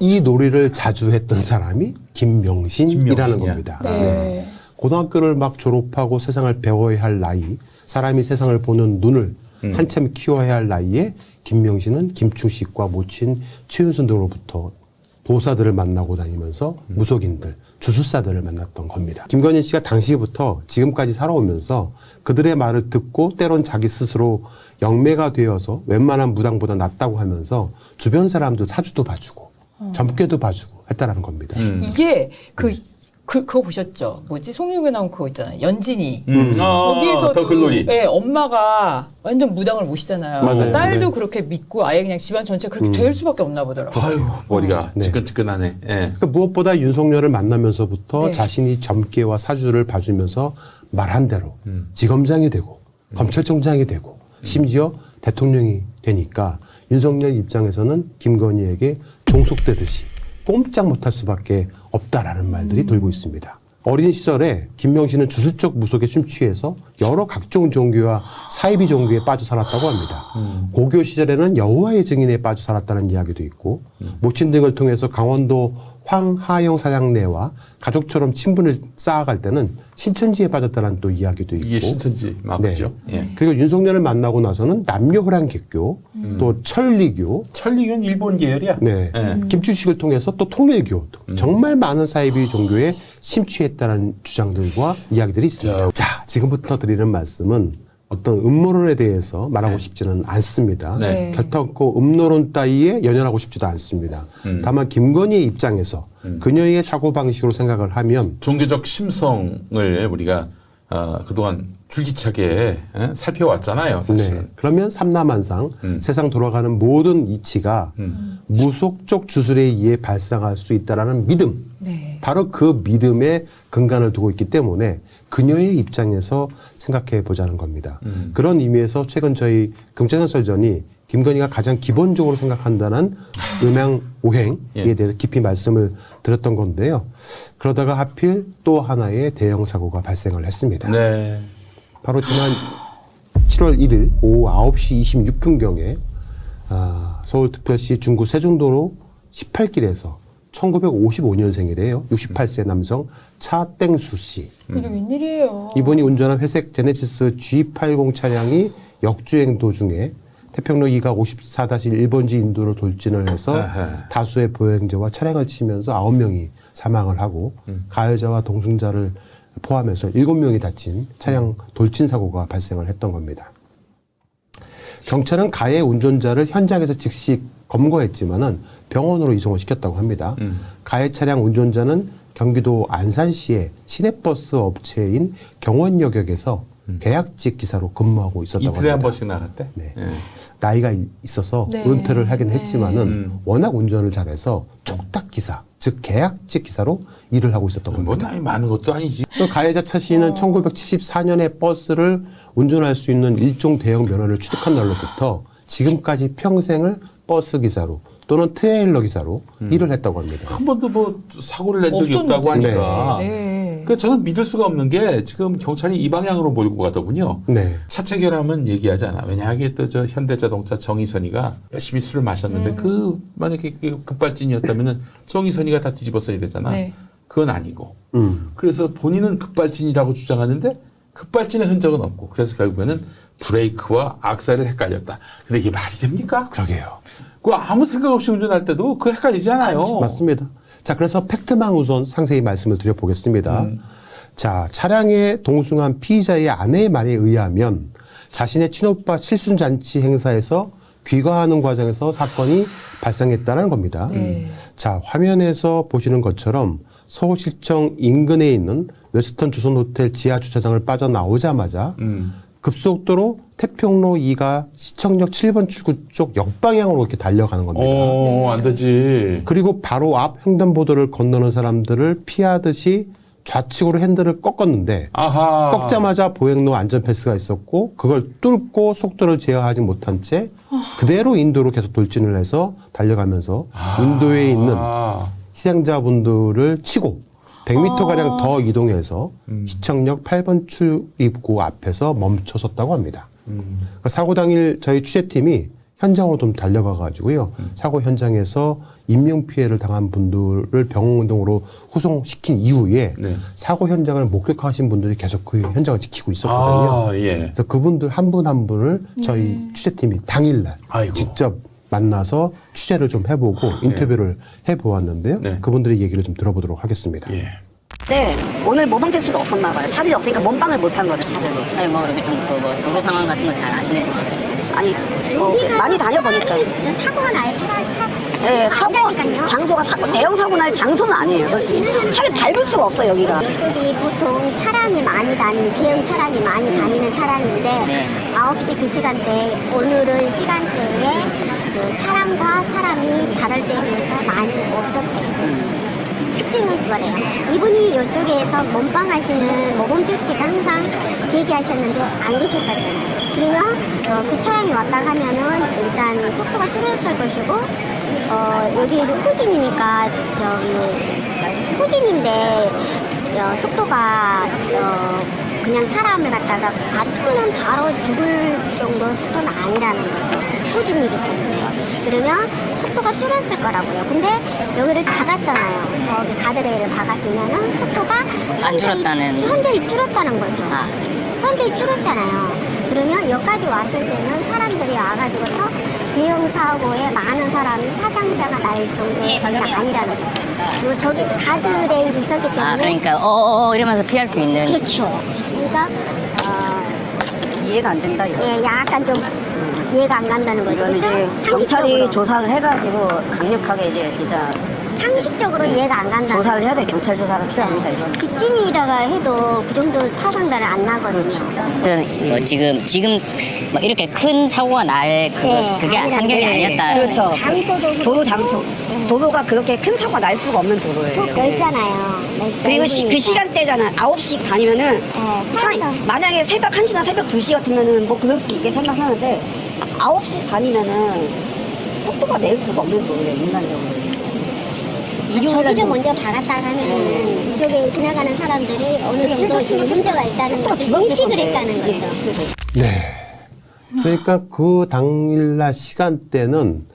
이 놀이를 자주 했던 사람이 김명신이라는 김명신이야. 겁니다. 네. 고등학교를 막 졸업하고 세상을 배워야 할 나이, 사람이 세상을 보는 눈을 한참 키워야 할 나이에 김명신은 김충식과 모친 최은순 등으로부터 도사들을 만나고 다니면서 무속인들, 주술사들을 만났던 겁니다. 김건희 씨가 당시부터 지금까지 살아오면서 그들의 말을 듣고 때론 자기 스스로 영매가 되어서 웬만한 무당보다 낫다고 하면서 주변 사람들 사주도 봐주고 점괘도 봐주고 했다라는 겁니다. 이게 그거 보셨죠? 뭐지? 송혜교에 나온 그거 있잖아요. 연진이. 거기에서 더 글로리. 네, 엄마가 완전 무당을 모시잖아요. 맞아요. 딸도 네. 그렇게 믿고 아예 그냥 집안 전체 그렇게 될 수밖에 없나 보더라고요. 아유, 머리가 네. 지끈지끈하네. 예. 그러니까 무엇보다 윤석열을 만나면서부터 네. 자신이 점괘와 사주를 봐주면서 말한 대로 지검장이 되고 검찰총장이 되고 심지어 대통령이 되니까 윤석열 입장에서는 김건희에게 종속되듯이 꼼짝 못할 수밖에 없다라는 말들이 돌고 있습니다. 어린 시절에 김명신은 주술적 무속에 심취해서 여러 각종 종교와 사이비 종교에 빠져 살았다고 합니다. 고교 시절에는 여호와의 증인에 빠져 살았다는 이야기도 있고 모친 등을 통해서 강원도 황하영 사장네와 가족처럼 친분을 쌓아갈 때는 신천지에 빠졌다는 또 이야기도 있고 이게 신천지 맞죠? 네. 예. 그리고 윤석열을 만나고 나서는 남녀호랑객교 또 천리교 천리교는 일본 계열이야. 네. 예. 김주식을 통해서 또 통일교 정말 많은 사이비 종교에 심취했다는 주장들과 이야기들이 있습니다. 자, 지금부터 드리는 말씀은 어떤 음모론에 대해서 말하고 싶지는 않습니다. 네. 결단코 음모론 따위에 연연하고 싶지도 않습니다. 다만 김건희의 입장에서 그녀의 사고방식으로 생각을 하면 종교적 심성을 우리가 그동안 줄기차게 살펴왔잖아요. 사실은. 네. 그러면 삼라만상 세상 돌아가는 모든 이치가 무속적 주술에 의해 발생할 수 있다라는 믿음, 네. 바로 그 믿음에 근간을 두고 있기 때문에 그녀의 입장에서 생각해 보자는 겁니다. 그런 의미에서 최근 저희 금천연설전이 김건희가 가장 기본적으로 생각한다는 음양 오행에 예. 대해서 깊이 말씀을 드렸던 건데요. 그러다가 하필 또 하나의 대형 사고가 발생을 했습니다. 네. 바로 지난 7월 1일 오후 9시 26분경에 서울특별시 중구 세종도로 18길에서 1955년생이래요. 68세 남성 차땡수 씨. 이게 웬일이에요? 이분이 운전한 회색 제네시스 G80 차량이 역주행 도중에 태평로 2가 54-1번지 인도로 돌진을 해서 다수의 보행자와 차량을 치면서 9명이 사망을 하고 가해자와 동승자를 포함해서 7명이 다친 차량 돌진 사고가 발생을 했던 겁니다. 경찰은 가해 운전자를 현장에서 즉시 검거했지만은 병원으로 이송을 시켰다고 합니다. 가해 차량 운전자는 경기도 안산시의 시내버스 업체인 경원여객에서 계약직 기사로 근무하고 있었다고 합니다. 이틀에 한 번씩 나갔대? 네. 예. 나이가 있어서 네. 은퇴를 하긴 했지만은 네. 워낙 운전을 잘해서 촉탁 기사, 즉 계약직 기사로 일을 하고 있었던 겁니다. 뭐 나이 많은 것도 아니지. 또 가해자 차 씨는 1974년에 버스를 운전할 수 있는 일종 대형 면허를 취득한 날로부터 지금까지 평생을 버스 기사로 또는 트레일러 기사로 일을 했다고 합니다. 한 번도 뭐 사고를 낸 적이 없다고 하니까. 네. 그러니까 저는 믿을 수가 없는 게 지금 경찰이 이 방향으로 몰고 가더군요. 네. 차체 결함은 얘기하지 않아. 왜냐하게 또 저 현대자동차 정의선이가 열심히 술을 마셨는데 만약에 그 급발진이었다면은 정의선이가 다 뒤집었어야 되잖아. 네. 그건 아니고. 그래서 본인은 급발진이라고 주장하는데 급발진의 흔적은 없고. 그래서 결국에는 브레이크와 악셀을 헷갈렸다. 근데 이게 말이 됩니까? 그러게요. 그 아무 생각 없이 운전할 때도 그 헷갈리잖아요. 맞습니다. 자, 그래서 팩트만 우선 상세히 말씀을 드려보겠습니다. 자, 차량에 동승한 피의자의 아내의 말에 의하면 자신의 친오빠 칠순잔치 행사에서 귀가하는 과정에서 사건이 발생했다는 겁니다. 자, 화면에서 보시는 것처럼 서울시청 인근에 있는 웨스턴 조선호텔 지하 주차장을 빠져나오자마자 급속도로 태평로 2가 시청역 7번 출구 쪽 역방향으로 이렇게 달려가는 겁니다. 안 되지. 그리고 바로 앞 횡단보도를 건너는 사람들을 피하듯이 좌측으로 핸들을 꺾었는데 아하. 꺾자마자 보행로 안전패스가 있었고 그걸 뚫고 속도를 제어하지 못한 채 그대로 인도로 계속 돌진을 해서 달려가면서 인도에 있는 시장자분들을 치고 100m가량 더 이동해서 시청역 8번 출입구 앞에서 멈춰섰다고 합니다. 그러니까 사고 당일 저희 취재팀이 현장으로 좀 달려가가지고요. 사고 현장에서 인명피해를 당한 분들을 병원 등으로 후송시킨 이후에 사고 현장을 목격하신 분들이 계속 그 현장을 지키고 있었거든요. 예. 그래서 그분들 한 분 한 분을 저희 취재팀이 당일날 직접 만나서 취재를 좀 해보고 인터뷰를 해보았는데요. 그분들의 얘기를 좀 들어보도록 하겠습니다. 네, 오늘 모방 택시가 없었나 봐요. 차들이 없으니까 몸빵을 못한 거죠, 차들이. 아니, 뭐, 이렇게 좀, 도로 상황 같은 거 잘 아시는 것 같아요. 아니, 많이 다녀보니까. 사고가 나요, 네, 장소가 대형 사고 날 장소는 아니에요, 솔직히. 차를 밟을 수가 없어, 여기가. 이쪽이 보통 차량이 많이 다니는, 대형 차량이 많이 다니는 차량인데, 9시 그 시간대, 오늘은 시간대에 그 차량과 사람이 다를 때에 비해서 많이 없었대요. 특징은 그거래요. 이분이 이쪽에서 몸빵 하시는 모범택시가 항상 대기하셨는데 안 계셨거든요. 그러면 그 차량이 왔다 가면은 일단 속도가 줄어들 것이고 여기 후진이니까 후진인데 속도가 그냥 사람을 갖다가 맞추면 바로 죽을 정도 속도는 아니라는 거죠. 후진이기 때문에. 그러면 속도가 줄었을 거라고요. 근데 여기를 박았잖아요. 저기 가드레일을 박았으면은 속도가 안 줄었다는. 현저히 줄었다는 거죠. 현저히 줄었잖아요. 그러면 여기까지 왔을 때는 사람들이 와가지고서 대형 사고에 많은 사람이 사상자가 날 정도의 정도가 아니라는 거죠. 그리고 저기 가드레일이 있었기 때문에. 아, 그러니까 이러면서 피할 수 있는. 그렇죠. 그러니까 이해가 안 된다. 이거. 예, 약간 좀 이해가 안 간다는 거죠. 이거는 그렇죠? 이제 경찰이 조사를 해가지고 강력하게 이제 진짜 상식적으로 이해가 안 간다. 조사를 해야 돼. 경찰 조사를 필요합니다. 이거. 직진이라가 해도 그 정도 사상자는 안 나거든요. 지금 뭐 이렇게 큰 사고가 날 그게 환경이 아니었다. 그렇죠. 도로가 그렇게 큰 사고가 날 수가 없는 도로예요. 넓잖아요. 그리고 그 시간대잖아. 9시 반이면은 만약에 새벽 1시나 새벽 2시 같으면은 뭐 그럴 수도 있게 생각하는데 9시 반이면은 속도가 낼 수가 없는 도로예요. 인간적으로. 저기를 먼저 박았다 하면 이쪽에 지나가는 사람들이 어느 정도 지금 문제가 있다는 거죠. 인식을 했다는 거죠. 네. 그러니까 그 당일날 시간대는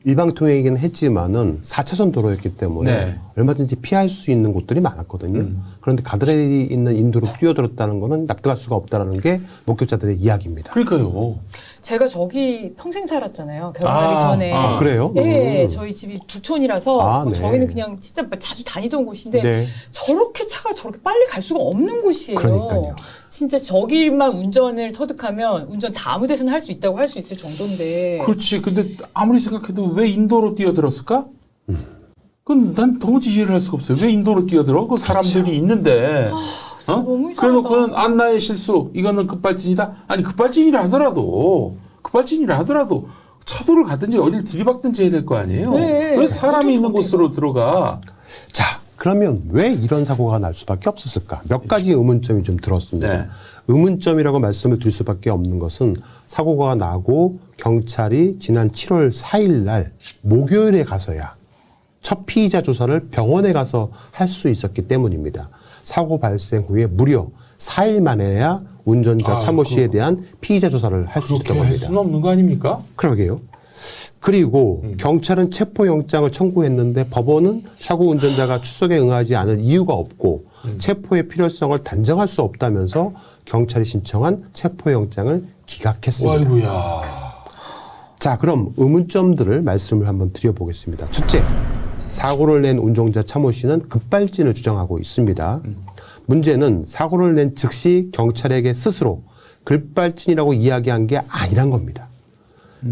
일방통행이긴 했지만은 4차선 도로였기 때문에 네. 얼마든지 피할 수 있는 곳들이 많았거든요. 그런데 가드레일이 있는 인도로 뛰어들었다는 거는 납득할 수가 없다는 게 목격자들의 이야기입니다. 그러니까요. 제가 저기 평생 살았잖아요. 결혼하기 전에. 아, 그래요? 네, 저희 집이 북촌이라서 네. 저희는 그냥 진짜 자주 다니던 곳인데 네. 저렇게 차가 저렇게 빨리 갈 수가 없는 곳이에요. 그러니까요. 진짜 저 길만 운전을 터득하면 운전 다 아무 데서나 할 수 있다고 할 수 있을 정도인데. 그렇지. 근데 아무리 생각해도 왜 인도로 뛰어들었을까? 그건 난 도무지 이해를 할 수가 없어요. 왜 인도로 뛰어들어? 그 사람들이 있는데. 너무 이상하다. 그래놓고는 안나의 실수, 이거는 급발진이다? 아니, 급발진이라 하더라도 차도를 가든지 어딜 들이박든지 해야 될 거 아니에요? 네. 왜 사람이 있는 곳으로 들어가? 자, 그러면 왜 이런 사고가 날 수밖에 없었을까? 몇 가지 의문점이 좀 들었습니다. 의문점이라고 말씀을 드릴 수밖에 없는 것은 사고가 나고 경찰이 지난 7월 4일 날 목요일에 가서야 첫 피의자 조사를 병원에 가서 할 수 있었기 때문입니다. 사고 발생 후에 무려 4일 만에야 운전자 차모 씨에 대한 피의자 조사를 할 수 있었던 그렇게 할 겁니다. 수는 없는 거 아닙니까? 그러게요. 그리고 경찰은 체포영장을 청구했는데 법원은 사고 운전자가 출석에 응하지 않을 이유가 없고 체포의 필요성을 단정할 수 없다면서 경찰이 신청한 체포영장을 기각했습니다. 아이고야. 자, 그럼 의문점들을 말씀을 한번 드려보겠습니다. 첫째, 사고를 낸 운전자 차모 씨는 급발진을 주장하고 있습니다. 문제는 사고를 낸 즉시 경찰에게 스스로 급발진이라고 이야기한 게 아니란 겁니다.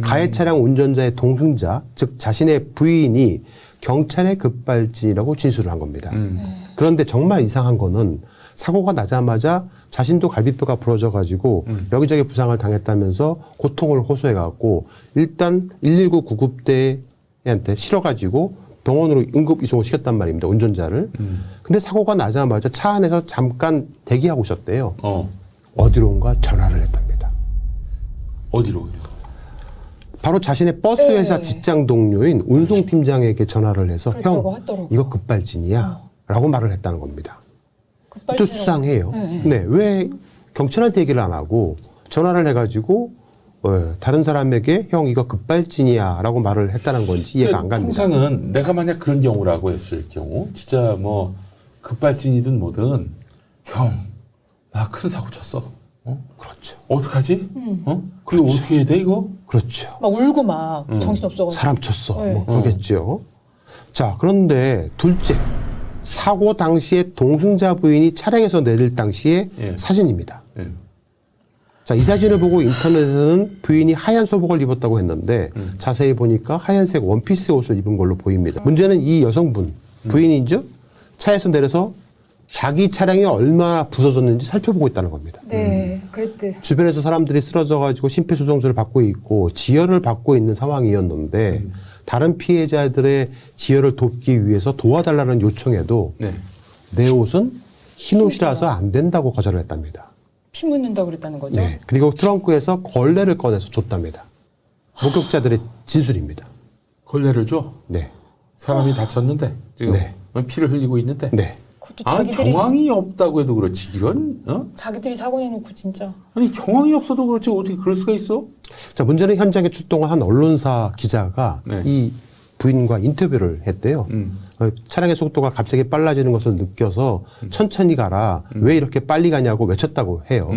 가해 차량 운전자의 동승자, 즉 자신의 부인이 경찰의 급발진이라고 진술을 한 겁니다. 그런데 정말 이상한 거는 사고가 나자마자 자신도 갈비뼈가 부러져 가지고 여기저기 부상을 당했다면서 고통을 호소해 갖고 일단 119 구급대한테 실어 가지고 병원으로 응급 이송을 시켰단 말입니다. 운전자를. 근데 사고가 나자마자 차 안에서 잠깐 대기하고 있었대요. 어디론가 전화를 했답니다. 어디로요? 바로 자신의 버스 회사 직장 동료인 운송팀장에게 전화를 해서 형, 이거 급발진이야 라고 말을 했다는 겁니다. 또 수상해요. 네, 왜 경찰한테 얘기를 안 하고 전화를 해가지고 다른 사람에게 형 이거 급발진이야 라고 말을 했다는 건지 이해가 안 갑니다. 통상은 내가 만약 그런 경우라고 했을 경우 진짜 뭐 급발진이든 뭐든 형, 나 큰 사고 쳤어. 그렇죠. 어떡하지? 그리고 어떻게 해야 돼 이거? 그렇죠. 막 울고 막 정신없어가지고. 사람 쳤어. 뭐 그러겠죠. 자, 그런데 둘째. 사고 당시에 동승자 부인이 차량에서 내릴 당시의 사진입니다. 자, 이 사진을 보고 인터넷에서는 부인이 하얀 소복을 입었다고 했는데 자세히 보니까 하얀색 원피스 옷을 입은 걸로 보입니다. 문제는 이 여성분, 부인이죠? 차에서 내려서 자기 차량이 얼마나 부서졌는지 살펴보고 있다는 겁니다. 네, 그랬대. 주변에서 사람들이 쓰러져가지고 심폐소생술을 받고 있고 지혈을 받고 있는 상황이었는데 다른 피해자들의 지혈을 돕기 위해서 도와달라는 요청에도 내 옷은 흰 옷이라서 안 된다고 거절을 했답니다. 피 묻는다고 그랬다는 거죠? 네. 그리고 트렁크에서 걸레를 꺼내서 줬답니다. 목격자들의 진술입니다. 걸레를 줘? 네. 사람이 다쳤는데 지금 피를 흘리고 있는데. 네. 경황이 없다고 해도 그렇지 이런 자기들이 사고 내놓고 진짜. 아니 경황이 없어도 그렇지 어떻게 그럴 수가 있어? 자, 문제는 현장에 출동한 한 언론사 기자가 이 부인과 인터뷰를 했대요. 차량의 속도가 갑자기 빨라지는 것을 느껴서 천천히 가라. 왜 이렇게 빨리 가냐고 외쳤다고 해요.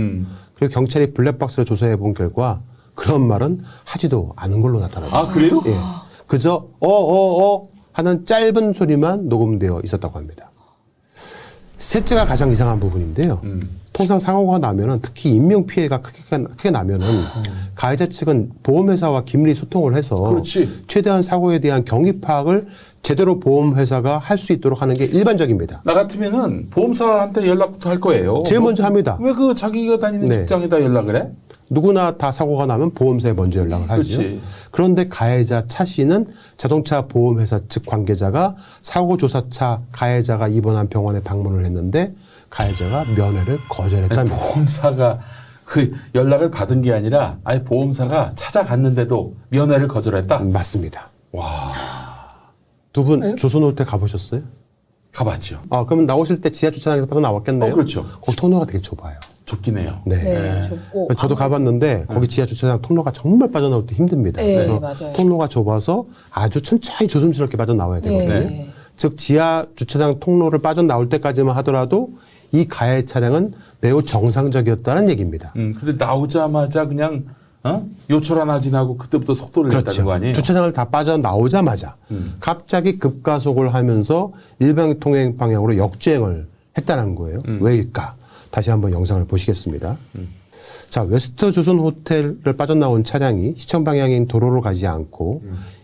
그리고 경찰이 블랙박스를 조사해 본 결과 그런 말은 하지도 않은 걸로 나타납니다. 아, 그래요? 예. 그저 하는 짧은 소리만 녹음되어 있었다고 합니다. 셋째가 가장 이상한 부분인데요. 통상 사고가 나면은 특히 인명 피해가 크게 나면은 가해자 측은 보험회사와 긴밀히 소통을 해서 그렇지. 최대한 사고에 대한 경위 파악을 제대로 보험회사가 할 수 있도록 하는 게 일반적입니다. 나 같으면은 보험사한테 연락부터 할 거예요. 제일 먼저 합니다. 왜 그 자기가 다니는 네. 직장에다 연락을 해? 누구나 다 사고가 나면 보험사에 먼저 연락을 하죠. 그렇지. 그런데 가해자 차 씨는 자동차 보험회사 측 관계자가 사고조사차 가해자가 입원한 병원에 방문을 했는데 가해자가 면회를 거절했답니다. 보험사가 그 연락을 받은 게 아니라 아예 보험사가 찾아갔는데도 면회를 거절했다? 맞습니다. 와. 두 분 조선홀때 가보셨어요? 가봤죠. 그러면 나오실 때 지하 주차장에서 빠져 나왔겠네요. 그렇죠. 거기 통로가 되게 좁아요. 좁긴 해요. 네. 좁고. 저도 가봤는데 거기 지하 주차장 통로가 정말 빠져나올 때 힘듭니다. 네, 그래서 맞아요. 통로가 좁아서 아주 천천히 조심스럽게 빠져나와야 되거든요. 네. 즉 지하 주차장 통로를 빠져나올 때까지만 하더라도 이 가해 차량은 매우 정상적이었다는 얘기입니다. 근데 나오자마자 그냥 요철 하나 지나고 그때부터 속도를 냈다는 거 아니에요? 주차장을 다 빠져나오자마자 갑자기 급가속을 하면서 일방통행 방향으로 역주행을 했다는 거예요. 왜일까? 다시 한번 영상을 보시겠습니다. 자, 웨스트 조선 호텔을 빠져나온 차량이 시청 방향인 도로로 가지 않고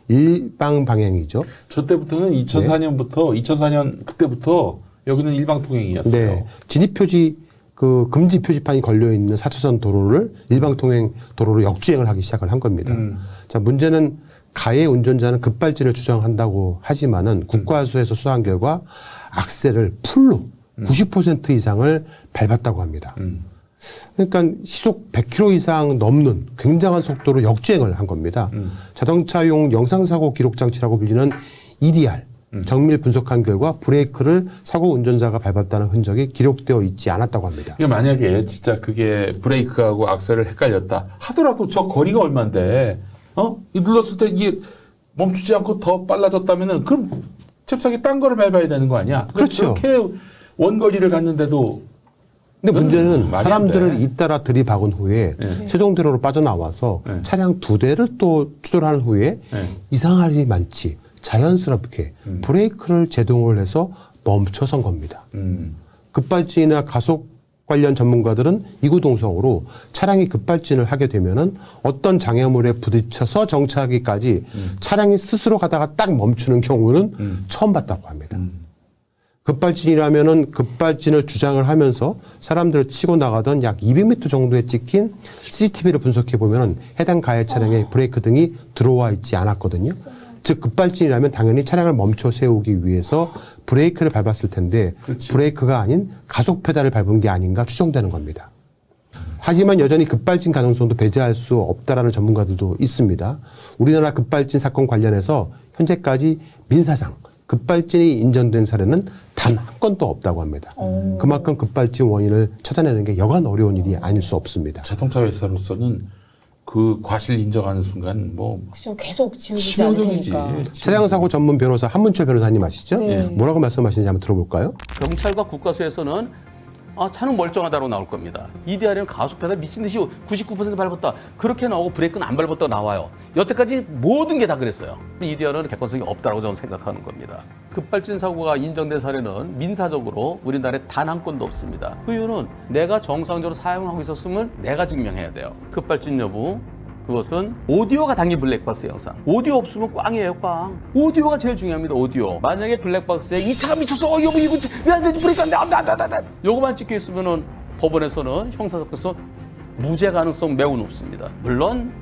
일방 방향이죠. 저 때부터는 2004년 그때부터 여기는 일방 통행이었어요. 네. 진입 표지 금지 표지판이 걸려 있는 4차선 도로를 일방 통행 도로로 역주행을 하기 시작을 한 겁니다. 자, 문제는 가해 운전자는 급발진을 주장한다고 하지만은 국과수에서 수사한 결과 악셀을 풀로 90% 이상을 밟았다고 합니다. 그러니까 시속 100km 이상 넘는 굉장한 속도로 역주행을 한 겁니다. 자동차용 영상사고 기록 장치라고 불리는 EDR 정밀 분석한 결과 브레이크를 사고 운전자가 밟았다는 흔적이 기록되어 있지 않았다고 합니다. 이게 만약에 진짜 그게 브레이크하고 악셀을 헷갈렸다 하더라도 저 거리가 얼만데 이 눌렀을 때 이게 멈추지 않고 더 빨라졌다면은 그럼 잽싸게 딴 거를 밟아야 되는 거 아니야? 그렇죠. 그렇게 원거리를 갔는데도 근데 문제는 말이 안 사람들을 돼. 잇따라 들이박은 후에 세종대로로 빠져나와서 차량 2대를 또 추돌한 후에 이상할 일이 많지 자연스럽게 브레이크를 제동을 해서 멈춰선 겁니다. 급발진이나 가속 관련 전문가들은 이구동성으로 차량이 급발진을 하게 되면은 어떤 장애물에 부딪혀서 정차하기까지 차량이 스스로 가다가 딱 멈추는 경우는 처음 봤다고 합니다. 급발진이라면은 급발진을 주장을 하면서 사람들을 치고 나가던 약 200m 정도에 찍힌 CCTV를 분석해 보면은 해당 가해 차량의 브레이크 등이 들어와 있지 않았거든요. 즉 급발진이라면 당연히 차량을 멈춰 세우기 위해서 브레이크를 밟았을 텐데 브레이크가 아닌 가속 페달을 밟은 게 아닌가 추정되는 겁니다. 하지만 여전히 급발진 가능성도 배제할 수 없다라는 전문가들도 있습니다. 우리나라 급발진 사건 관련해서 현재까지 민사상 급발진이 인정된 사례는 단 한 건도 없다고 합니다. 그만큼 급발진 원인을 찾아내는 게 여간 어려운 일이 아닐 수 없습니다. 자동차 회사로서는 그 과실 인정하는 순간 그죠. 계속 지우지 치명적이지. 않으니까. 차량사고 전문 변호사 한문철 변호사님 아시죠? 네. 뭐라고 말씀하시는지 한번 들어볼까요? 경찰과 국과수에서는 차는 멀쩡하다고 나올 겁니다. EDR은 가속페달 미친 듯이 99% 밟았다. 그렇게 나오고 브레이크는 안 밟았다고 나와요. 여태까지 모든 게 다 그랬어요. EDR은 객관성이 없다고 저는 생각하는 겁니다. 급발진 사고가 인정된 사례는 민사적으로 우리나라에 단 한 건도 없습니다. 그 이유는 내가 정상적으로 사용하고 있었음을 내가 증명해야 돼요. 급발진 여부, 그것은 오디오가 당긴 블랙박스 영상. 오디오 없으면 꽝이에요, 꽝. 오디오가 제일 중요합니다, 오디오. 만약에 블랙박스에 이 차가 미쳤어, 이거 왜 안 되지, 브레이크 안 돼, 요거만 찍혀 있으면은 법원에서는 형사사건에서 무죄 가능성 매우 높습니다. 물론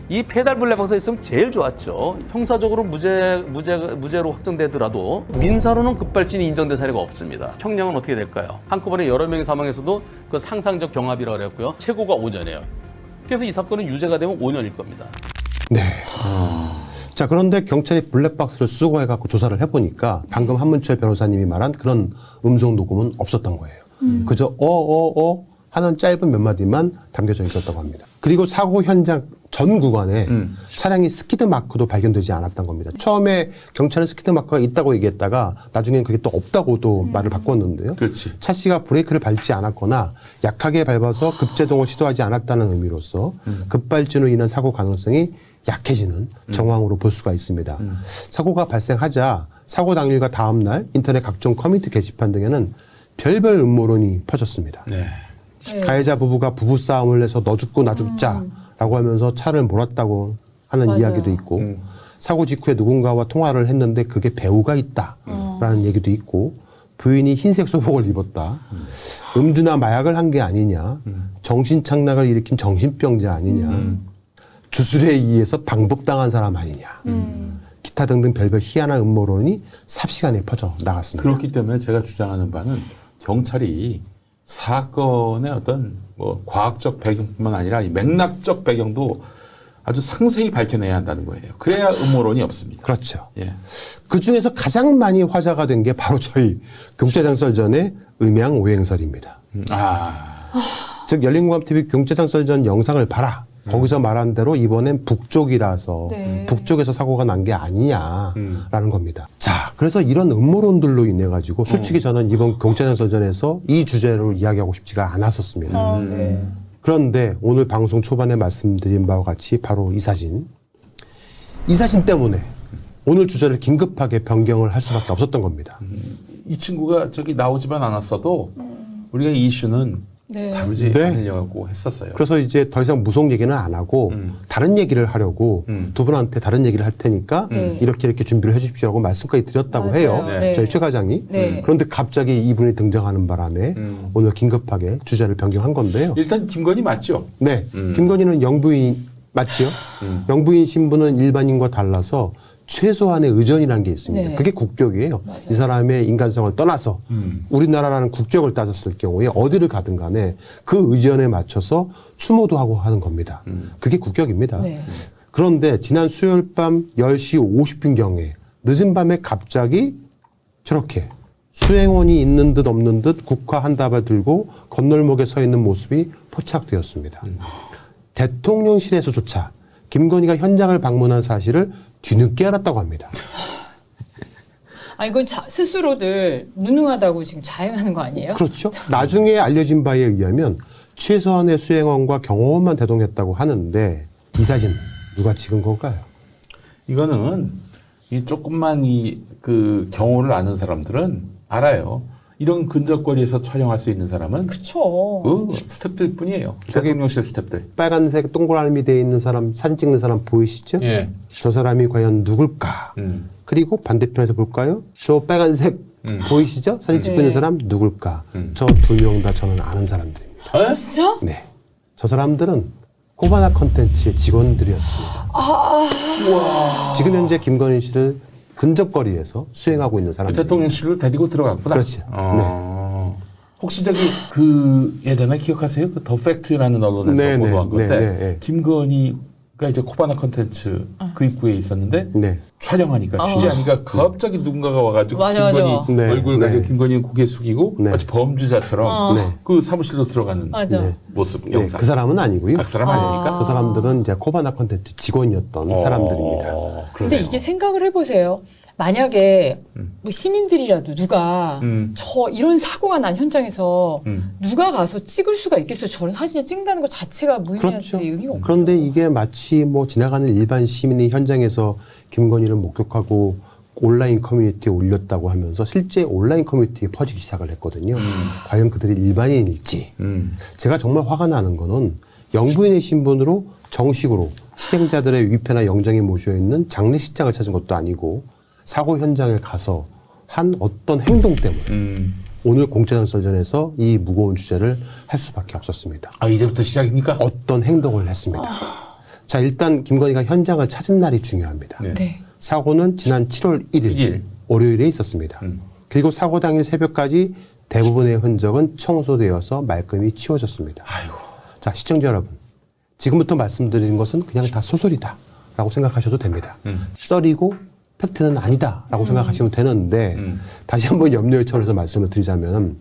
이 페달 블랙박스가 있으면 제일 좋았죠. 형사적으로 무죄로 확정되더라도 민사로는 급발진이 인정된 사례가 없습니다. 형량은 어떻게 될까요? 한꺼번에 여러 명이 사망해서도 그 상상적 경합이라고 그랬고요. 최고가 5년이에요. 그래서 이 사건은 유죄가 되면 5년일 겁니다. 네. 자, 그런데 경찰이 블랙박스를 쓰고 해갖고 조사를 해보니까 방금 한문철 변호사님이 말한 그런 음성 녹음은 없었던 거예요. 그저 하는 짧은 몇 마디만 담겨져 있었다고 합니다. 그리고 사고 현장 전 구간에 차량이 스키드 마크도 발견되지 않았던 겁니다. 처음에 경찰은 스키드 마크가 있다고 얘기했다가 나중엔 그게 또 없다고도 말을 바꿨는데요. 그렇지. 차씨가 브레이크를 밟지 않았거나 약하게 밟아서 급제동을 시도하지 않았다는 의미로서 급발진으로 인한 사고 가능성이 약해지는 정황으로 볼 수가 있습니다. 사고가 발생하자 사고 당일과 다음 날 인터넷 각종 커뮤니티 게시판 등에는 별별 음모론이 퍼졌습니다. 네. 가해자 부부가 부부싸움을 해서 너 죽고 나 죽자라고 하면서 차를 몰았다고 하는 맞아요. 이야기도 있고 사고 직후에 누군가와 통화를 했는데 그게 배우가 있다라는 얘기도 있고 부인이 흰색 소복을 입었다. 음주나 마약을 한 게 아니냐. 정신착락을 일으킨 정신병자 아니냐. 주술에 의해서 방법당한 사람 아니냐. 기타 등등 별별 희한한 음모론이 삽시간에 퍼져 나갔습니다. 그렇기 때문에 제가 주장하는 바는 경찰이 사건의 어떤 뭐 과학적 배경뿐만 아니라 이 맥락적 배경도 아주 상세히 밝혀내야 한다는 거예요. 그래야 음모론이 없습니다. 그렇죠. 예. 그 중에서 가장 많이 화제가 된 게 바로 저희 경제장 썰전의 음양 오행설입니다. 즉 열린공감TV 경제장 썰전 영상을 봐라. 거기서 말한 대로 이번엔 북쪽이라서 북쪽에서 사고가 난 게 아니냐라는 겁니다. 자, 그래서 이런 음모론들로 인해 가지고 솔직히 저는 이번 경제장 썰전에서 이 주제로 이야기하고 싶지가 않았었습니다. 그런데 오늘 방송 초반에 말씀드린 바와 같이 바로 이 사진 때문에 오늘 주제를 긴급하게 변경을 할 수밖에 없었던 겁니다. 이 친구가 저기 나오지만 않았어도 우리가 이 이슈는 다루지 않으려고 했었어요. 그래서 이제 더 이상 무속 얘기는 안 하고 다른 얘기를 하려고 두 분한테 다른 얘기를 할 테니까 이렇게 준비를 해 주십시오 하고 말씀까지 드렸다고 해요. 저희 최 과장이. 그런데 갑자기 이분이 등장하는 바람에 오늘 긴급하게 주제를 변경한 건데요. 일단 김건희 맞죠? 네. 김건희는 영부인 맞죠? 영부인 신분은 일반인과 달라서 최소한의 의전이라는 게 있습니다. 그게 국격이에요. 맞아요. 이 사람의 인간성을 떠나서 우리나라라는 국격을 따졌을 경우에 어디를 가든 간에 그 의전에 맞춰서 추모도 하고 하는 겁니다. 그게 국격입니다. 그런데 지난 수요일 밤 10시 50분경에 늦은 밤에 갑자기 저렇게 수행원이 있는 듯 없는 듯 국화 한 다발 들고 건널목에 서 있는 모습이 포착되었습니다. 대통령실에서조차 김건희가 현장을 방문한 사실을 뒤늦게 알았다고 합니다. 이건 스스로들 무능하다고 지금 자행하는 거 아니에요? 그렇죠. 나중에 알려진 바에 의하면 최소한의 수행원과 경호원만 대동했다고 하는데 이 사진 누가 찍은 걸까요? 이거는 이 조금만 그 경호를 아는 사람들은 알아요. 이런 근접거리에서 촬영할 수 있는 사람은 그쵸. 스태프들 뿐이에요. 대통령실 스태프들. 빨간색 동그라미 되어 있는 사람 사진 찍는 사람 보이시죠? 예. 저 사람이 과연 누굴까? 그리고 반대편에서 볼까요? 저 빨간색 보이시죠? 사진 찍고 있는 사람 누굴까? 저 두 명 다 저는 아는 사람들입니다. 진짜? 네. 저 사람들은 코바나 컨텐츠의 직원들이었습니다. 지금 현재 김건희 씨를 근접거리에서 수행하고 있는 사람들. 대통령실을 데리고 들어갔구나. 그렇죠. 네. 혹시 저기 예전에 기억하세요? 그 더 팩트라는 언론에서 보도한 건데 김건희가 이제 코바나 컨텐츠 그 입구에 있었는데 촬영하니까 취재하니까 갑자기 누군가가 와가지고 김건희 얼굴 가지고 김건희는 고개 숙이고 마치 범죄자처럼 그 사무실로 들어가는 모습 영상. 그 사람은 아니고요. 그 사람 아니니까? 저 사람들은 이제 코바나 컨텐츠 직원이었던 사람들입니다. 근데 이게 생각을 해보세요. 만약에 뭐 시민들이라도 누가 이런 사고가 난 현장에서 누가 가서 찍을 수가 있겠어요? 저런 사진을 찍는다는 것 자체가 무의미하지 의미가 없죠. 그런데 이게 마치 뭐 지나가는 일반 시민이 현장에서 김건희를 목격하고 온라인 커뮤니티에 올렸다고 하면서 실제 온라인 커뮤니티에 퍼지기 시작을 했거든요. 과연 그들이 일반인일지. 제가 정말 화가 나는 거는 영부인의 신분으로 정식으로 희생자들의 위패나 영정이 모셔있는 장례식장을 찾은 것도 아니고 사고 현장에 가서 한 어떤 행동 때문에 오늘 공채장 썰전에서 이 무거운 주제를 할 수밖에 없었습니다. 이제부터 시작입니까? 어떤 행동을 했습니다. 자, 일단 김건희가 현장을 찾은 날이 중요합니다. 사고는 지난 7월 1일 월요일에 있었습니다. 그리고 사고 당일 새벽까지 대부분의 흔적은 청소되어서 말끔히 치워졌습니다. 자, 시청자 여러분. 지금부터 말씀드리는 것은 그냥 다 소설이다 팩트다라고 생각하셔도 됩니다. 썰이고 팩트는 아니다라고 생각하시면 되는데 다시 한번 염려의 차원에서 말씀을 드리자면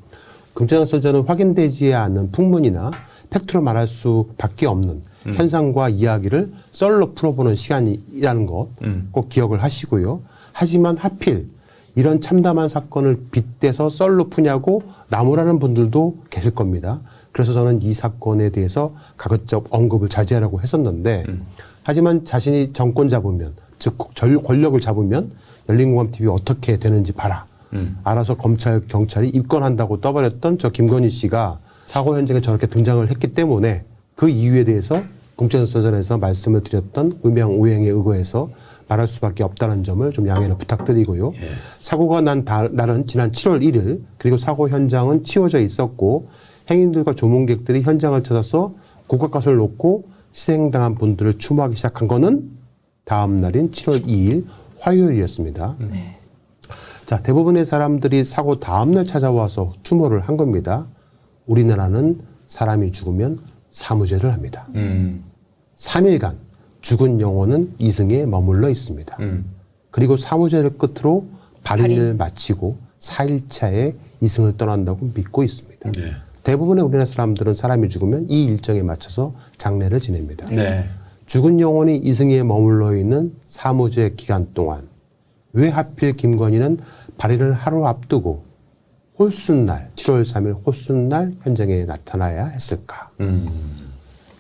금전설자는 확인되지 않은 풍문이나 팩트로 말할 수밖에 없는 현상과 이야기를 썰로 풀어보는 시간이라는 것 꼭 기억을 하시고요. 하지만 하필 이런 참담한 사건을 빗대서 썰로 푸냐고 나무라는 분들도 계실 겁니다. 그래서 저는 이 사건에 대해서 가급적 언급을 자제하라고 했었는데 하지만 자신이 정권 잡으면 즉 권력을 잡으면 열린공감TV 어떻게 되는지 봐라. 알아서 검찰 경찰이 입건한다고 떠버렸던 저 김건희 씨가 사고 현장에 저렇게 등장을 했기 때문에 그 이유에 대해서 공천선전에서 말씀을 드렸던 음양 오행에 의거해서 말할 수밖에 없다는 점을 좀 양해를 부탁드리고요. 사고가 난 날은 지난 7월 1일 그리고 사고 현장은 치워져 있었고 행인들과 조문객들이 현장을 찾아서 국악가수를 놓고 희생당한 분들을 추모하기 시작한 거는 다음 날인 7월 2일 화요일이었습니다. 자, 대부분의 사람들이 사고 다음 날 찾아와서 추모를 한 겁니다. 우리나라는 사람이 죽으면 사무제를 합니다. 3일간 죽은 영혼은 이승에 머물러 있습니다. 그리고 사무제를 끝으로 발인을 마치고 4일차에 이승을 떠난다고 믿고 있습니다. 대부분의 우리나라 사람들은 사람이 죽으면 이 일정에 맞춰서 장례를 지냅니다. 죽은 영혼이 이승에 머물러 있는 사무제 기간 동안 왜 하필 김건희는 발인을 하루 앞두고 홀순날 7월 3일 홀순날 현장에 나타나야 했을까?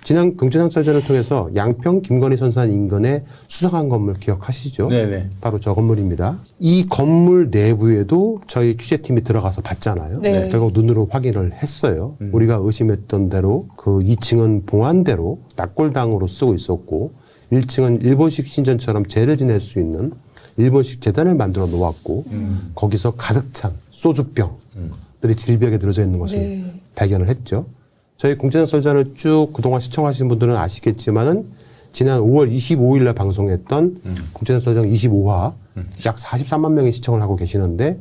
지난 금천항설전을 통해서 양평 김건희 선산 인근에 수상한 건물 기억하시죠? 네네. 바로 저 건물입니다. 이 건물 내부에도 저희 취재팀이 들어가서 봤잖아요. 네. 결국 눈으로 확인을 했어요. 우리가 의심했던 대로 그 2층은 봉안대로 낙골당으로 쓰고 있었고 1층은 일본식 신전처럼 제를 지낼 수 있는 일본식 재단을 만들어 놓았고 거기서 가득 찬 소주병들이 질벽에 늘어져 있는 것을 발견을 했죠. 저희 공천설전을 쭉 그동안 시청하신 분들은 아시겠지만은 지난 5월 25일 날 방송했던 공천설전 25화 약 43만 명이 시청을 하고 계시는데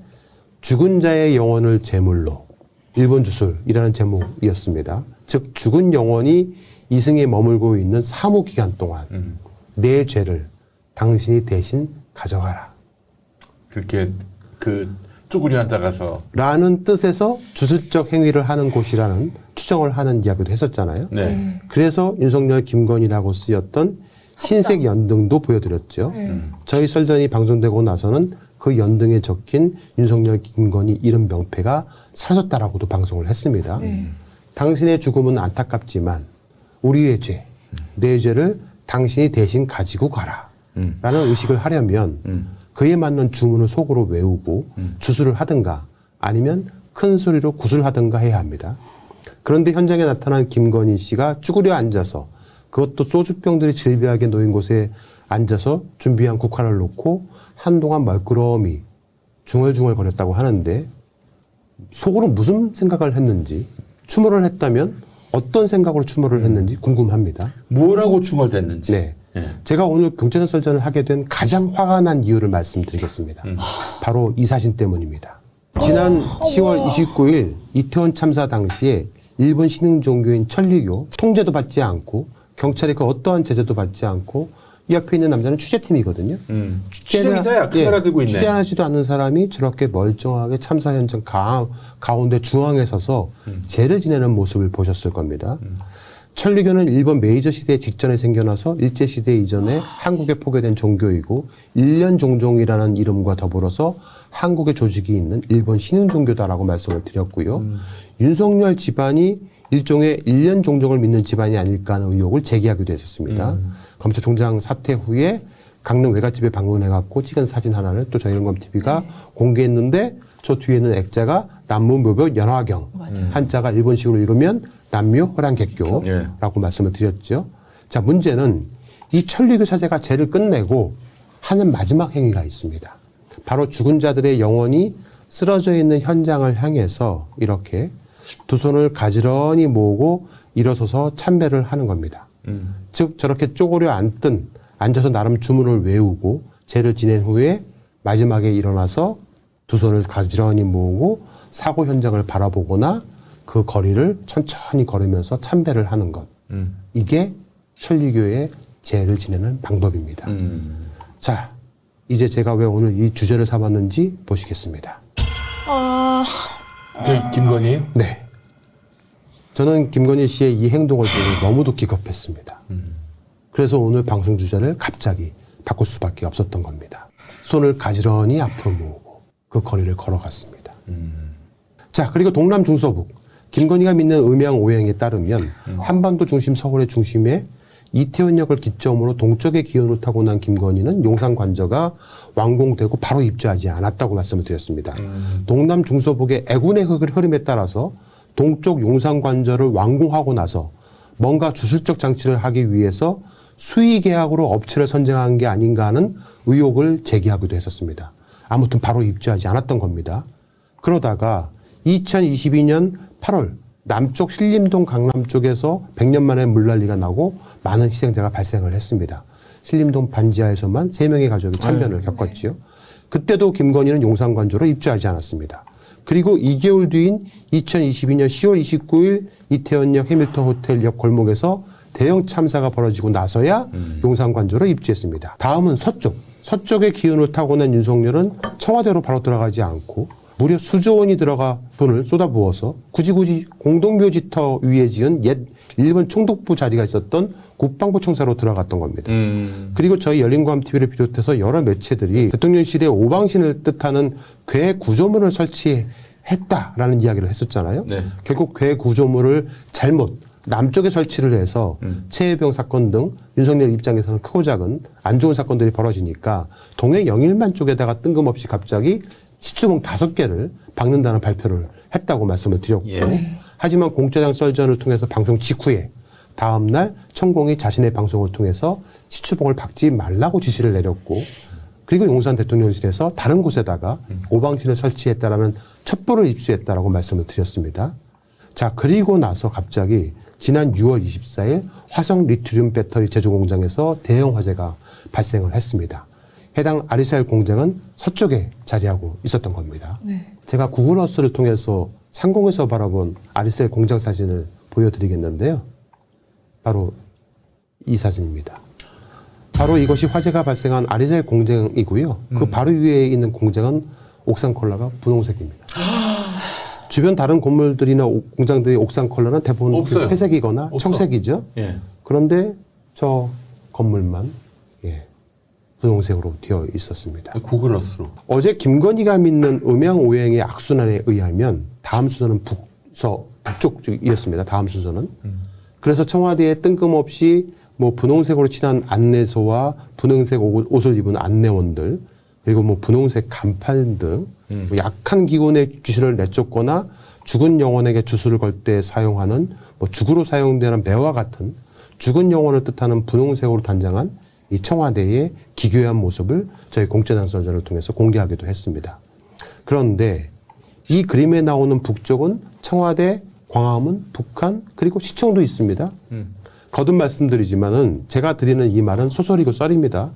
죽은 자의 영혼을 제물로 일본 주술이라는 제목이었습니다. 즉 죽은 영혼이 이승에 머물고 있는 사무 기간 동안 내 죄를 당신이 대신 가져가라. 그렇게 그 쭈구리 앉아가서 라는 뜻에서 주술적 행위를 하는 곳이라는 추정을 하는 이야기도 했었잖아요. 그래서 윤석열 김건희라고 쓰였던 흰색 연등도 보여드렸죠. 저희 설전이 방송되고 나서는 그 연등에 적힌 윤석열 김건희 이름 명패가 사라졌다라고도 방송을 했습니다. 당신의 죽음은 안타깝지만 우리의 죄, 내 죄를 당신이 대신 가지고 가라 라는 의식을 하려면 그에 맞는 주문을 속으로 외우고 주술을 하든가 아니면 큰 소리로 구술하든가 해야 합니다. 그런데 현장에 나타난 김건희 씨가 쭈그려 앉아서 그것도 소주병들이 질비하게 놓인 곳에 앉아서 준비한 국화를 놓고 한동안 멀끄러미 중얼중얼 거렸다고 하는데 속으로 무슨 생각을 했는지 추모를 했다면 어떤 생각으로 추모를 했는지 궁금합니다. 뭐라고 추모됐는지. 네. 제가 오늘 경제설전을 하게 된 가장 화가 난 이유를 말씀드리겠습니다. 바로 이 사진 때문입니다. 지난 10월 29일 이태원 참사 당시에 일본 신흥 종교인 천리교 통제도 받지 않고 경찰이 그 어떠한 제재도 받지 않고 이 앞에 있는 남자는 취재팀이거든요. 취재기자야. 카메라 들고 있네. 취재하지도 않는 사람이 저렇게 멀쩡하게 참사 현장 가운데 중앙에 서서 제를 지내는 모습을 보셨을 겁니다. 천리교는 일본 메이저 시대 직전에 생겨나서 일제시대 이전에 한국에 포개된 종교이고 일련 종종이라는 이름과 더불어서 한국의 조직이 있는 일본 신흥 종교다라고 말씀을 드렸고요. 윤석열 집안이 일종의 일련 종종을 믿는 집안이 아닐까 하는 의혹을 제기하기도 했었습니다. 검찰총장 사퇴 후에 강릉 외갓집에 방문해갖고 찍은 사진 하나를 또 저희 일본TV가 공개했는데 저 뒤에는 액자가 남무묘벽 연화경, 한자가 일본식으로 읽으면 남묘 호랑객교라고 말씀을 드렸죠. 자, 문제는 이 천리교 사제가 죄를 끝내고 하는 마지막 행위가 있습니다. 바로 죽은 자들의 영혼이 쓰러져 있는 현장을 향해서 이렇게 두 손을 가지런히 모으고 일어서서 참배를 하는 겁니다. 즉 저렇게 쪼그려 앉아서 나름 주문을 외우고 죄를 지낸 후에 마지막에 일어나서 두 손을 가지런히 모으고 사고 현장을 바라보거나 그 거리를 천천히 걸으면서 참배를 하는 것. 이게 천리교의 죄를 지내는 방법입니다. 자, 이제 제가 왜 오늘 이 주제를 삼았는지 보시겠습니다. 김건희? 네. 저는 김건희 씨의 이 행동을 보고 너무도 기겁했습니다. 그래서 오늘 방송 주제를 갑자기 바꿀 수밖에 없었던 겁니다. 손을 가지런히 앞으로 모으고 그 거리를 걸어갔습니다. 자, 그리고 동남 중서북 김건희가 믿는 음양오행에 따르면 한반도 중심 서울의 중심에 이태원역을 기점으로 동쪽의 기운을 타고난 김건희는 용산 관저가 완공되고 바로 입주하지 않았다고 말씀을 드렸습니다. 동남 중서북의 애군의 흐름에 따라서 동쪽 용산 관저를 완공하고 나서 뭔가 주술적 장치를 하기 위해서 수의 계약으로 업체를 선정한 게 아닌가 하는 의혹을 제기하기도 했었습니다. 아무튼 바로 입주하지 않았던 겁니다. 그러다가 2022년 8월 남쪽 신림동 강남 쪽에서 100년 만에 물난리가 나고 많은 희생자가 발생을 했습니다. 신림동 반지하에서만 3명의 가족이 참변을 겪었지요. 그때도 김건희는 용산관저로 입주하지 않았습니다. 그리고 2개월 뒤인 2022년 10월 29일 이태원역 해밀턴 호텔역 골목에서 대형 참사가 벌어지고 나서야 용산관저로 입주했습니다. 다음은 서쪽의 기운을 타고난 윤석열은 청와대로 바로 들어가지 않고 무려 수조 원이 들어가 돈을 쏟아부어서 굳이 공동묘지터 위에 지은 옛 일본 총독부 자리가 있었던 국방부 청사로 들어갔던 겁니다. 그리고 저희 열린과함TV를 비롯해서 여러 매체들이 대통령실에 오방신을 뜻하는 괴 구조물을 설치했다라는 이야기를 했었잖아요. 네. 결국 괴 구조물을 잘못 남쪽에 설치를 해서 최혜병 사건 등 윤석열 입장에서는 크고 작은 안 좋은 사건들이 벌어지니까 동해 영일만 쪽에다가 뜬금없이 갑자기 시추봉 5개를 박는다는 발표를 했다고 말씀을 드렸고 하지만 공짜장 썰전을 통해서 방송 직후에 다음날 천공이 자신의 방송을 통해서 시추봉을 박지 말라고 지시를 내렸고 그리고 용산 대통령실에서 다른 곳에다가 오방신을 설치했다라는 첩보를 입수했다라고 말씀을 드렸습니다. 자, 그리고 나서 갑자기 지난 6월 24일 화성 리튬 배터리 제조 공장에서 대형 화재가 발생을 했습니다. 해당 아리셀 공장은 서쪽에 자리하고 있었던 겁니다. 제가 구글 어스를 통해서 상공에서 바라본 아리셀 공장 사진을 보여드리겠는데요. 바로 이 사진입니다. 바로 이것이 화재가 발생한 아리셀 공장이고요. 그 바로 위에 있는 공장은 옥상 컬러가 분홍색입니다. 주변 다른 건물들이나 공장들의 옥상 컬러는 대부분 회색이거나 청색이죠. 그런데 저 건물만 분홍색으로 되어 있었습니다. 구글 어스로. 어제 김건희가 믿는 음양오행의 악순환에 의하면 다음 순서는 북쪽이었습니다. 다음 순서는. 그래서 청와대에 뜬금없이 뭐 분홍색으로 칠한 안내소와 분홍색 옷을 입은 안내원들 그리고 뭐 분홍색 간판 등 뭐 약한 기운의 주술을 내쫓거나 죽은 영혼에게 주술을 걸 때 사용하는 뭐 죽으로 사용되는 매와 같은 죽은 영혼을 뜻하는 분홍색으로 단장한 이 청와대의 기괴한 모습을 저희 공짜장 썰전을 통해서 공개하기도 했습니다. 그런데 이 그림에 나오는 북쪽은 청와대, 광화문, 북한 그리고 시청도 있습니다. 거듭 말씀드리지만은 제가 드리는 이 말은 소설이고 썰입니다.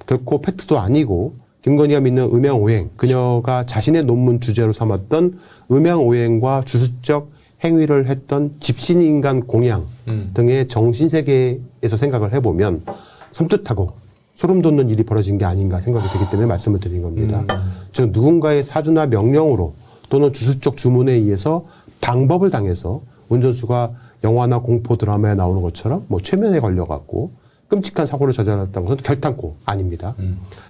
결코 팩트도 아니고 김건희가 믿는 음양오행, 그녀가 자신의 논문 주제로 삼았던 음양오행과 주술적 행위를 했던 집신인간 공양 등의 정신세계에서 생각을 해보면 섬뜩하고 소름 돋는 일이 벌어진 게 아닌가 생각이 되기 때문에 말씀을 드린 겁니다. 즉 누군가의 사주나 명령으로 또는 주술적 주문에 의해서 방법을 당해서 운전수가 영화나 공포 드라마에 나오는 것처럼 뭐 최면에 걸려갖고 끔찍한 사고를 저질렀다는 것은 결탄코 아닙니다.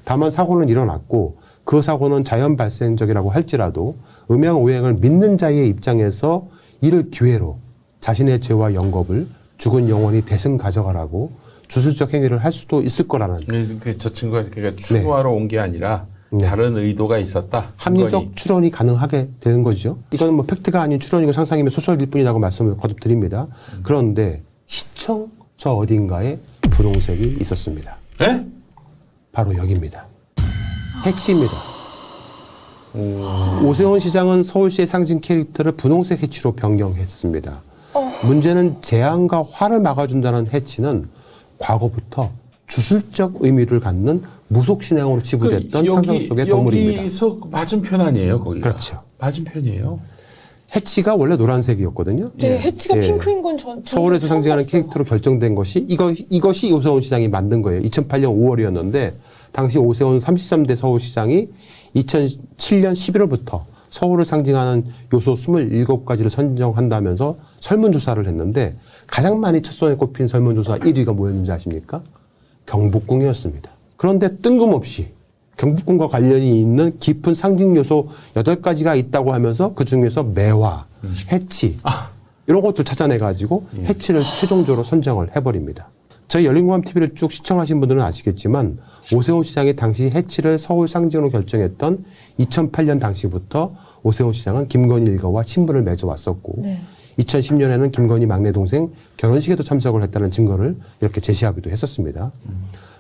다만 사고는 일어났고 그 사고는 자연 발생적이라고 할지라도 음양오행을 믿는 자의 입장에서 이를 기회로 자신의 죄와 영겁을 죽은 영혼이 대승 가져가라고 주술적 행위를 할 수도 있을 거라는. 저 친구가 그러니까 추모하러 온 게 아니라 다른 의도가 있었다. 합리적 추론이 가능하게 되는 거죠. 이건 뭐 팩트가 아닌 추론이고 상상이면 소설일 뿐이라고 말씀을 거듭 드립니다. 그런데 시청 저 어딘가에 분홍색이 있었습니다. 에? 바로 여기입니다. 해치입니다. 오세훈 시장은 서울시의 상징 캐릭터를 분홍색 해치로 변경했습니다. 문제는 재앙과 화를 막아준다는 해치는 과거부터 주술적 의미를 갖는 무속신앙으로 치부됐던 상상 속의 동물입니다. 여기서 맞은편 아니에요, 거기가? 그렇죠. 맞은편이에요. 해치가 원래 노란색이었거든요. 네, 해치가 예. 핑크인 건 전 서울에서 상징하는 캐릭터로 결정된 것이 이것이 오세훈 시장이 만든 거예요. 2008년 5월이었는데 당시 오세훈 33대 서울시장이 2007년 11월부터 서울을 상징하는 요소 27가지를 선정한다면서 설문조사를 했는데 가장 많이 첫 손에 꼽힌 설문조사 1위가 뭐였는지 아십니까? 경복궁이었습니다. 그런데 뜬금없이 경복궁과 관련이 있는 깊은 상징 요소 8가지가 있다고 하면서 그중에서 매화, 해치 이런 것도 찾아내가지고 해치를 최종적으로 선정을 해버립니다. 저희 열린공감TV를 쭉 시청하신 분들은 아시겠지만 오세훈 시장이 당시 해치를 서울 상징으로 결정했던 2008년 당시부터 오세훈 시장은 김건희 일가와 친분을 맺어왔었고 2010년에는 김건희 막내 동생 결혼식에도 참석을 했다는 증거를 이렇게 제시하기도 했었습니다.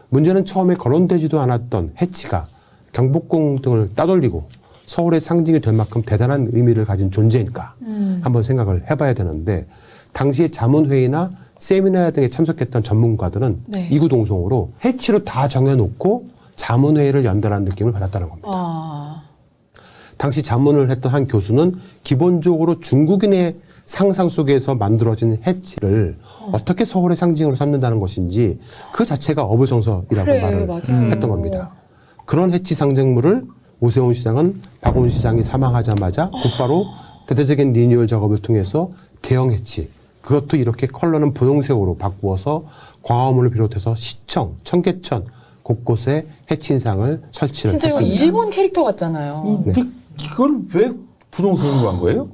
문제는 처음에 거론되지도 않았던 해치가 경복궁 등을 따돌리고 서울의 상징이 될 만큼 대단한 의미를 가진 존재인가 한번 생각을 해봐야 되는데 당시에 자문회의나 세미나 등에 참석했던 전문가들은 이구동성으로 해치로 다 정해놓고 자문회의를 연다는 느낌을 받았다는 겁니다. 당시 자문을 했던 한 교수는 기본적으로 중국인의 상상 속에서 만들어진 해치를 어떻게 서울의 상징으로 삼는다는 것인지 그 자체가 어부정설이라고 말을 했던 겁니다. 그런 해치 상징물을 오세훈 시장은 박원순 시장이 사망하자마자 곧바로 대대적인 리뉴얼 작업을 통해서 대형 해치, 그것도 이렇게 컬러는 분홍색으로 바꾸어서 광화문을 비롯해서 시청, 청계천 곳곳에 해치 인상을 설치를 진짜 이거 했습니다. 일본 캐릭터 같잖아요. 네. 이걸 왜 분홍색으로 한 거예요?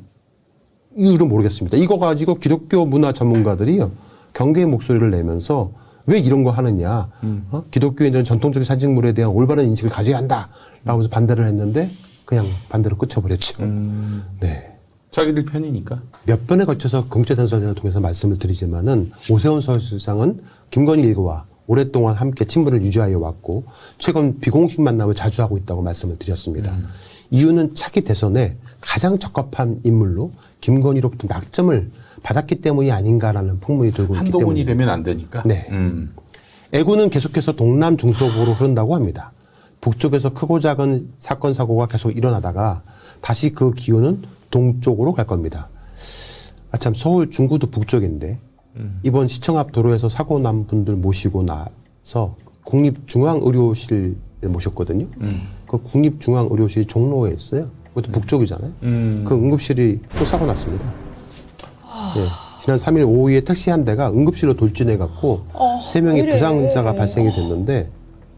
이유를 모르겠습니다. 이거 가지고 기독교 문화 전문가들이요 경계의 목소리를 내면서 왜 이런 거 하느냐, 기독교인들은 전통적인 상징물에 대한 올바른 인식을 가져야 한다라고 해서 반대를 했는데 그냥 반대로 끝쳐버렸죠. 네. 자기들 편이니까. 몇 번에 걸쳐서 공채단설전을 통해서 말씀을 드리지만은 오세훈 서울시장은 김건희 일가와 오랫동안 함께 친분을 유지하여 왔고 최근 비공식 만남을 자주 하고 있다고 말씀을 드렸습니다. 이유는 차기 대선에 가장 적합한 인물로 김건희로부터 낙점을 받았기 때문이 아닌가라는 풍문이 돌고 있기 때문에 한동훈이 되면 안 되니까. 네. 애구는 계속해서 동남 중서부로 흐른다고 합니다. 북쪽에서 크고 작은 사건 사고가 계속 일어나다가 다시 그 기운은 동쪽으로 갈 겁니다. 참 서울 중구도 북쪽인데 이번 시청 앞 도로에서 사고 난 분들 모시고 나서 국립중앙의료실에 모셨거든요. 그 국립중앙의료실이 종로에 있어요. 그것도 북쪽이잖아요. 그 응급실이 또 사고 났습니다. 네. 지난 3일 오후에 택시 한 대가 응급실로 돌진해갖고 3명의 부상자가 발생이 됐는데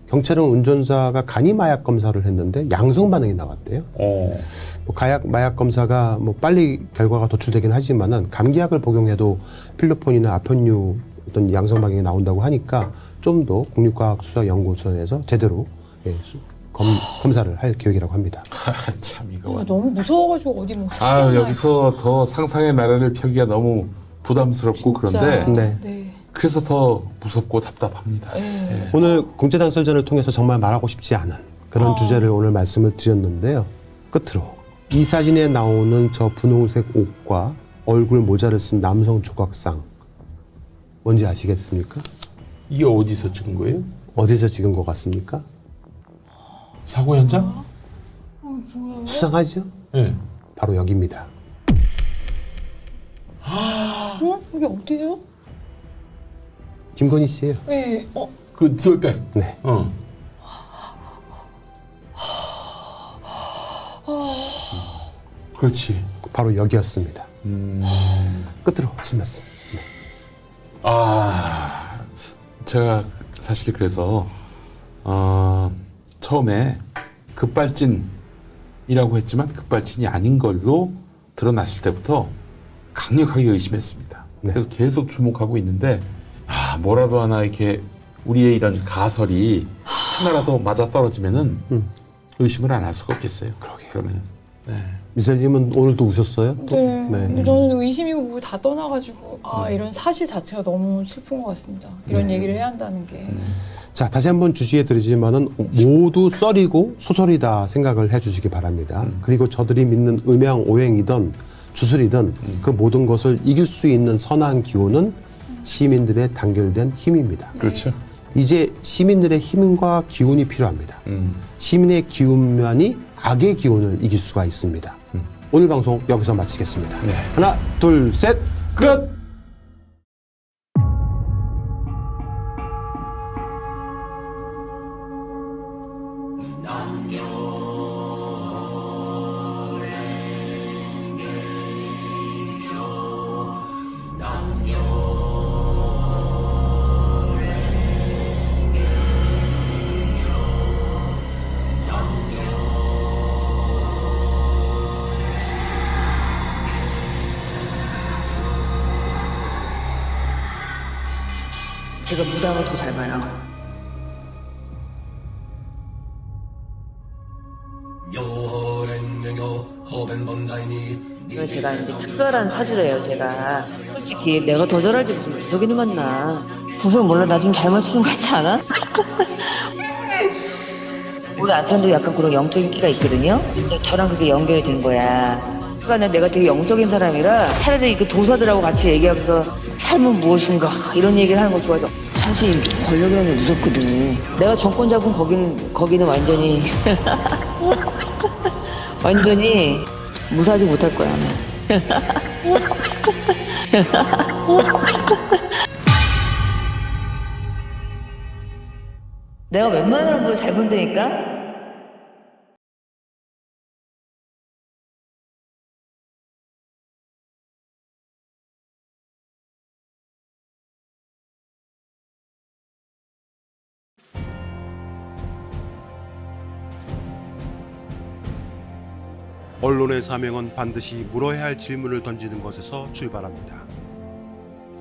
경찰은 운전사가 간이 마약 검사를 했는데 양성 반응이 나왔대요. 뭐 마약 검사가 뭐 빨리 결과가 도출되긴 하지만은 감기약을 복용해도 필로폰이나 아편유 어떤 양성 반응이 나온다고 하니까 좀 더 국립과학수사연구소에서 제대로 검사를 할 계획이라고 합니다. 참 이거 너무 무서워가지고 어디 못. 여기서 더 상상의 나래를 펴기가 너무 부담스럽고 그런데 그래서 더 무섭고 답답합니다. 예. 오늘 공채단설전을 통해서 정말 말하고 싶지 않은 그런 주제를 오늘 말씀을 드렸는데요. 끝으로 이 사진에 나오는 저 분홍색 옷과 얼굴 모자를 쓴 남성 조각상 뭔지 아시겠습니까? 이게 어디서 찍은 거예요? 어디서 찍은 것 같습니까? 사고 현장? 뭐야? 수상하죠? 네. 바로 여기입니다. 이게 어디예요? 김건희 씨예요. 네. 그 디올백. 네. 그렇지. 바로 여기였습니다. 끝으로 하신 말씀. 네. 제가 사실 그래서 처음에 급발진이라고 했지만 급발진이 아닌 걸로 드러났을 때부터 강력하게 의심했습니다. 그래서 계속 주목하고 있는데 뭐라도 하나 이렇게 우리의 이런 가설이 하나라도 맞아 떨어지면은 의심을 안 할 수가 없겠어요. 그러면은. 네. 미셀님은 오늘도 우셨어요? 네. 근데 저는 의심이고 뭐 다 떠나가지고 이런 사실 자체가 너무 슬픈 것 같습니다. 이런 얘기를 해야 한다는 게. 자, 다시 한번 주시해 드리지만은 모두 썰이고 소설이다 생각을 해 주시기 바랍니다. 그리고 저들이 믿는 음양 오행이든 주술이든 그 모든 것을 이길 수 있는 선한 기운은 시민들의 단결된 힘입니다. 그렇죠. 이제 시민들의 힘과 기운이 필요합니다. 시민의 기운만이 악의 기운을 이길 수가 있습니다. 오늘 방송 여기서 마치겠습니다. 하나, 둘, 셋, 끝! 제가 무당을 더 잘 봐요. 그래서 제가 이제 특별한 사주래요, 제가. 솔직히 내가 더 잘알지 무슨 무속인을 만나. 무속 몰라, 나 좀 잘 맞추는 거 같지 않아? 우리 남편도 약간 그런 영적인 끼가 있거든요? 진짜 저랑 그게 연결이 된 거야. 그러니까 내가 되게 영적인 사람이라 차라리 그 도사들하고 같이 얘기하면서 삶은 무엇인가 이런 얘기를 하는 거 좋아해서 사실 권력이라는 게 무섭거든. 내가 정권 잡은 거기는 완전히 완전히 무사하지 못할 거야. 내가 웬만하면 뭐 잘 본다니까? 언론의 사명은 반드시 물어야 할 질문을 던지는 것에서 출발합니다.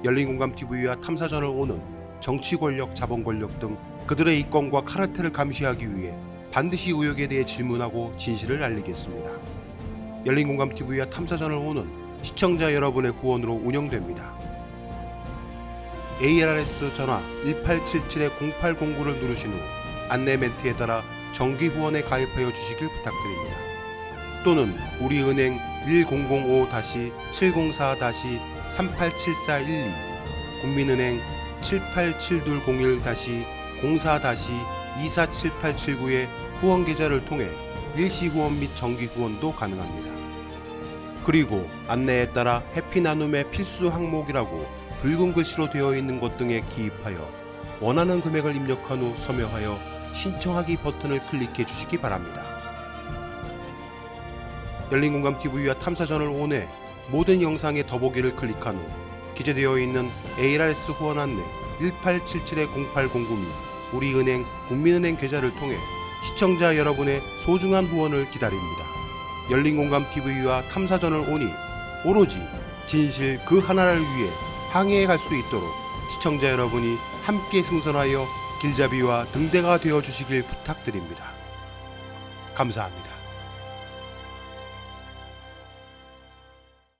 열린공감TV와 탐사전을 오는 정치 권력, 자본 권력 등 그들의 이권과 카르텔을 감시하기 위해 반드시 의혹에 대해 질문하고 진실을 알리겠습니다. 열린공감TV와 탐사전을 오는 시청자 여러분의 후원으로 운영됩니다. ARS 전화 1877-0809를 누르신 후 안내 멘트에 따라 정기 후원에 가입하여 주시길 부탁드립니다. 또는 우리은행 1045-704-387412, 국민은행 787201-04-247879의 후원 계좌를 통해 일시 후원 및 정기 후원도 가능합니다. 그리고 안내에 따라 해피나눔의 필수 항목이라고 붉은 글씨로 되어 있는 것 등에 기입하여 원하는 금액을 입력한 후 서명하여 신청하기 버튼을 클릭해 주시기 바랍니다. 열린공감TV와 탐사전을 온해 모든 영상의 더보기를 클릭한 후 기재되어 있는 ARS 후원 안내 1877-0809 및 우리은행 국민은행 계좌를 통해 시청자 여러분의 소중한 후원을 기다립니다. 열린공감TV와 탐사전을 오니 오로지 진실 그 하나를 위해 항해해 갈 수 있도록 시청자 여러분이 함께 승선하여 길잡이와 등대가 되어 주시길 부탁드립니다. 감사합니다.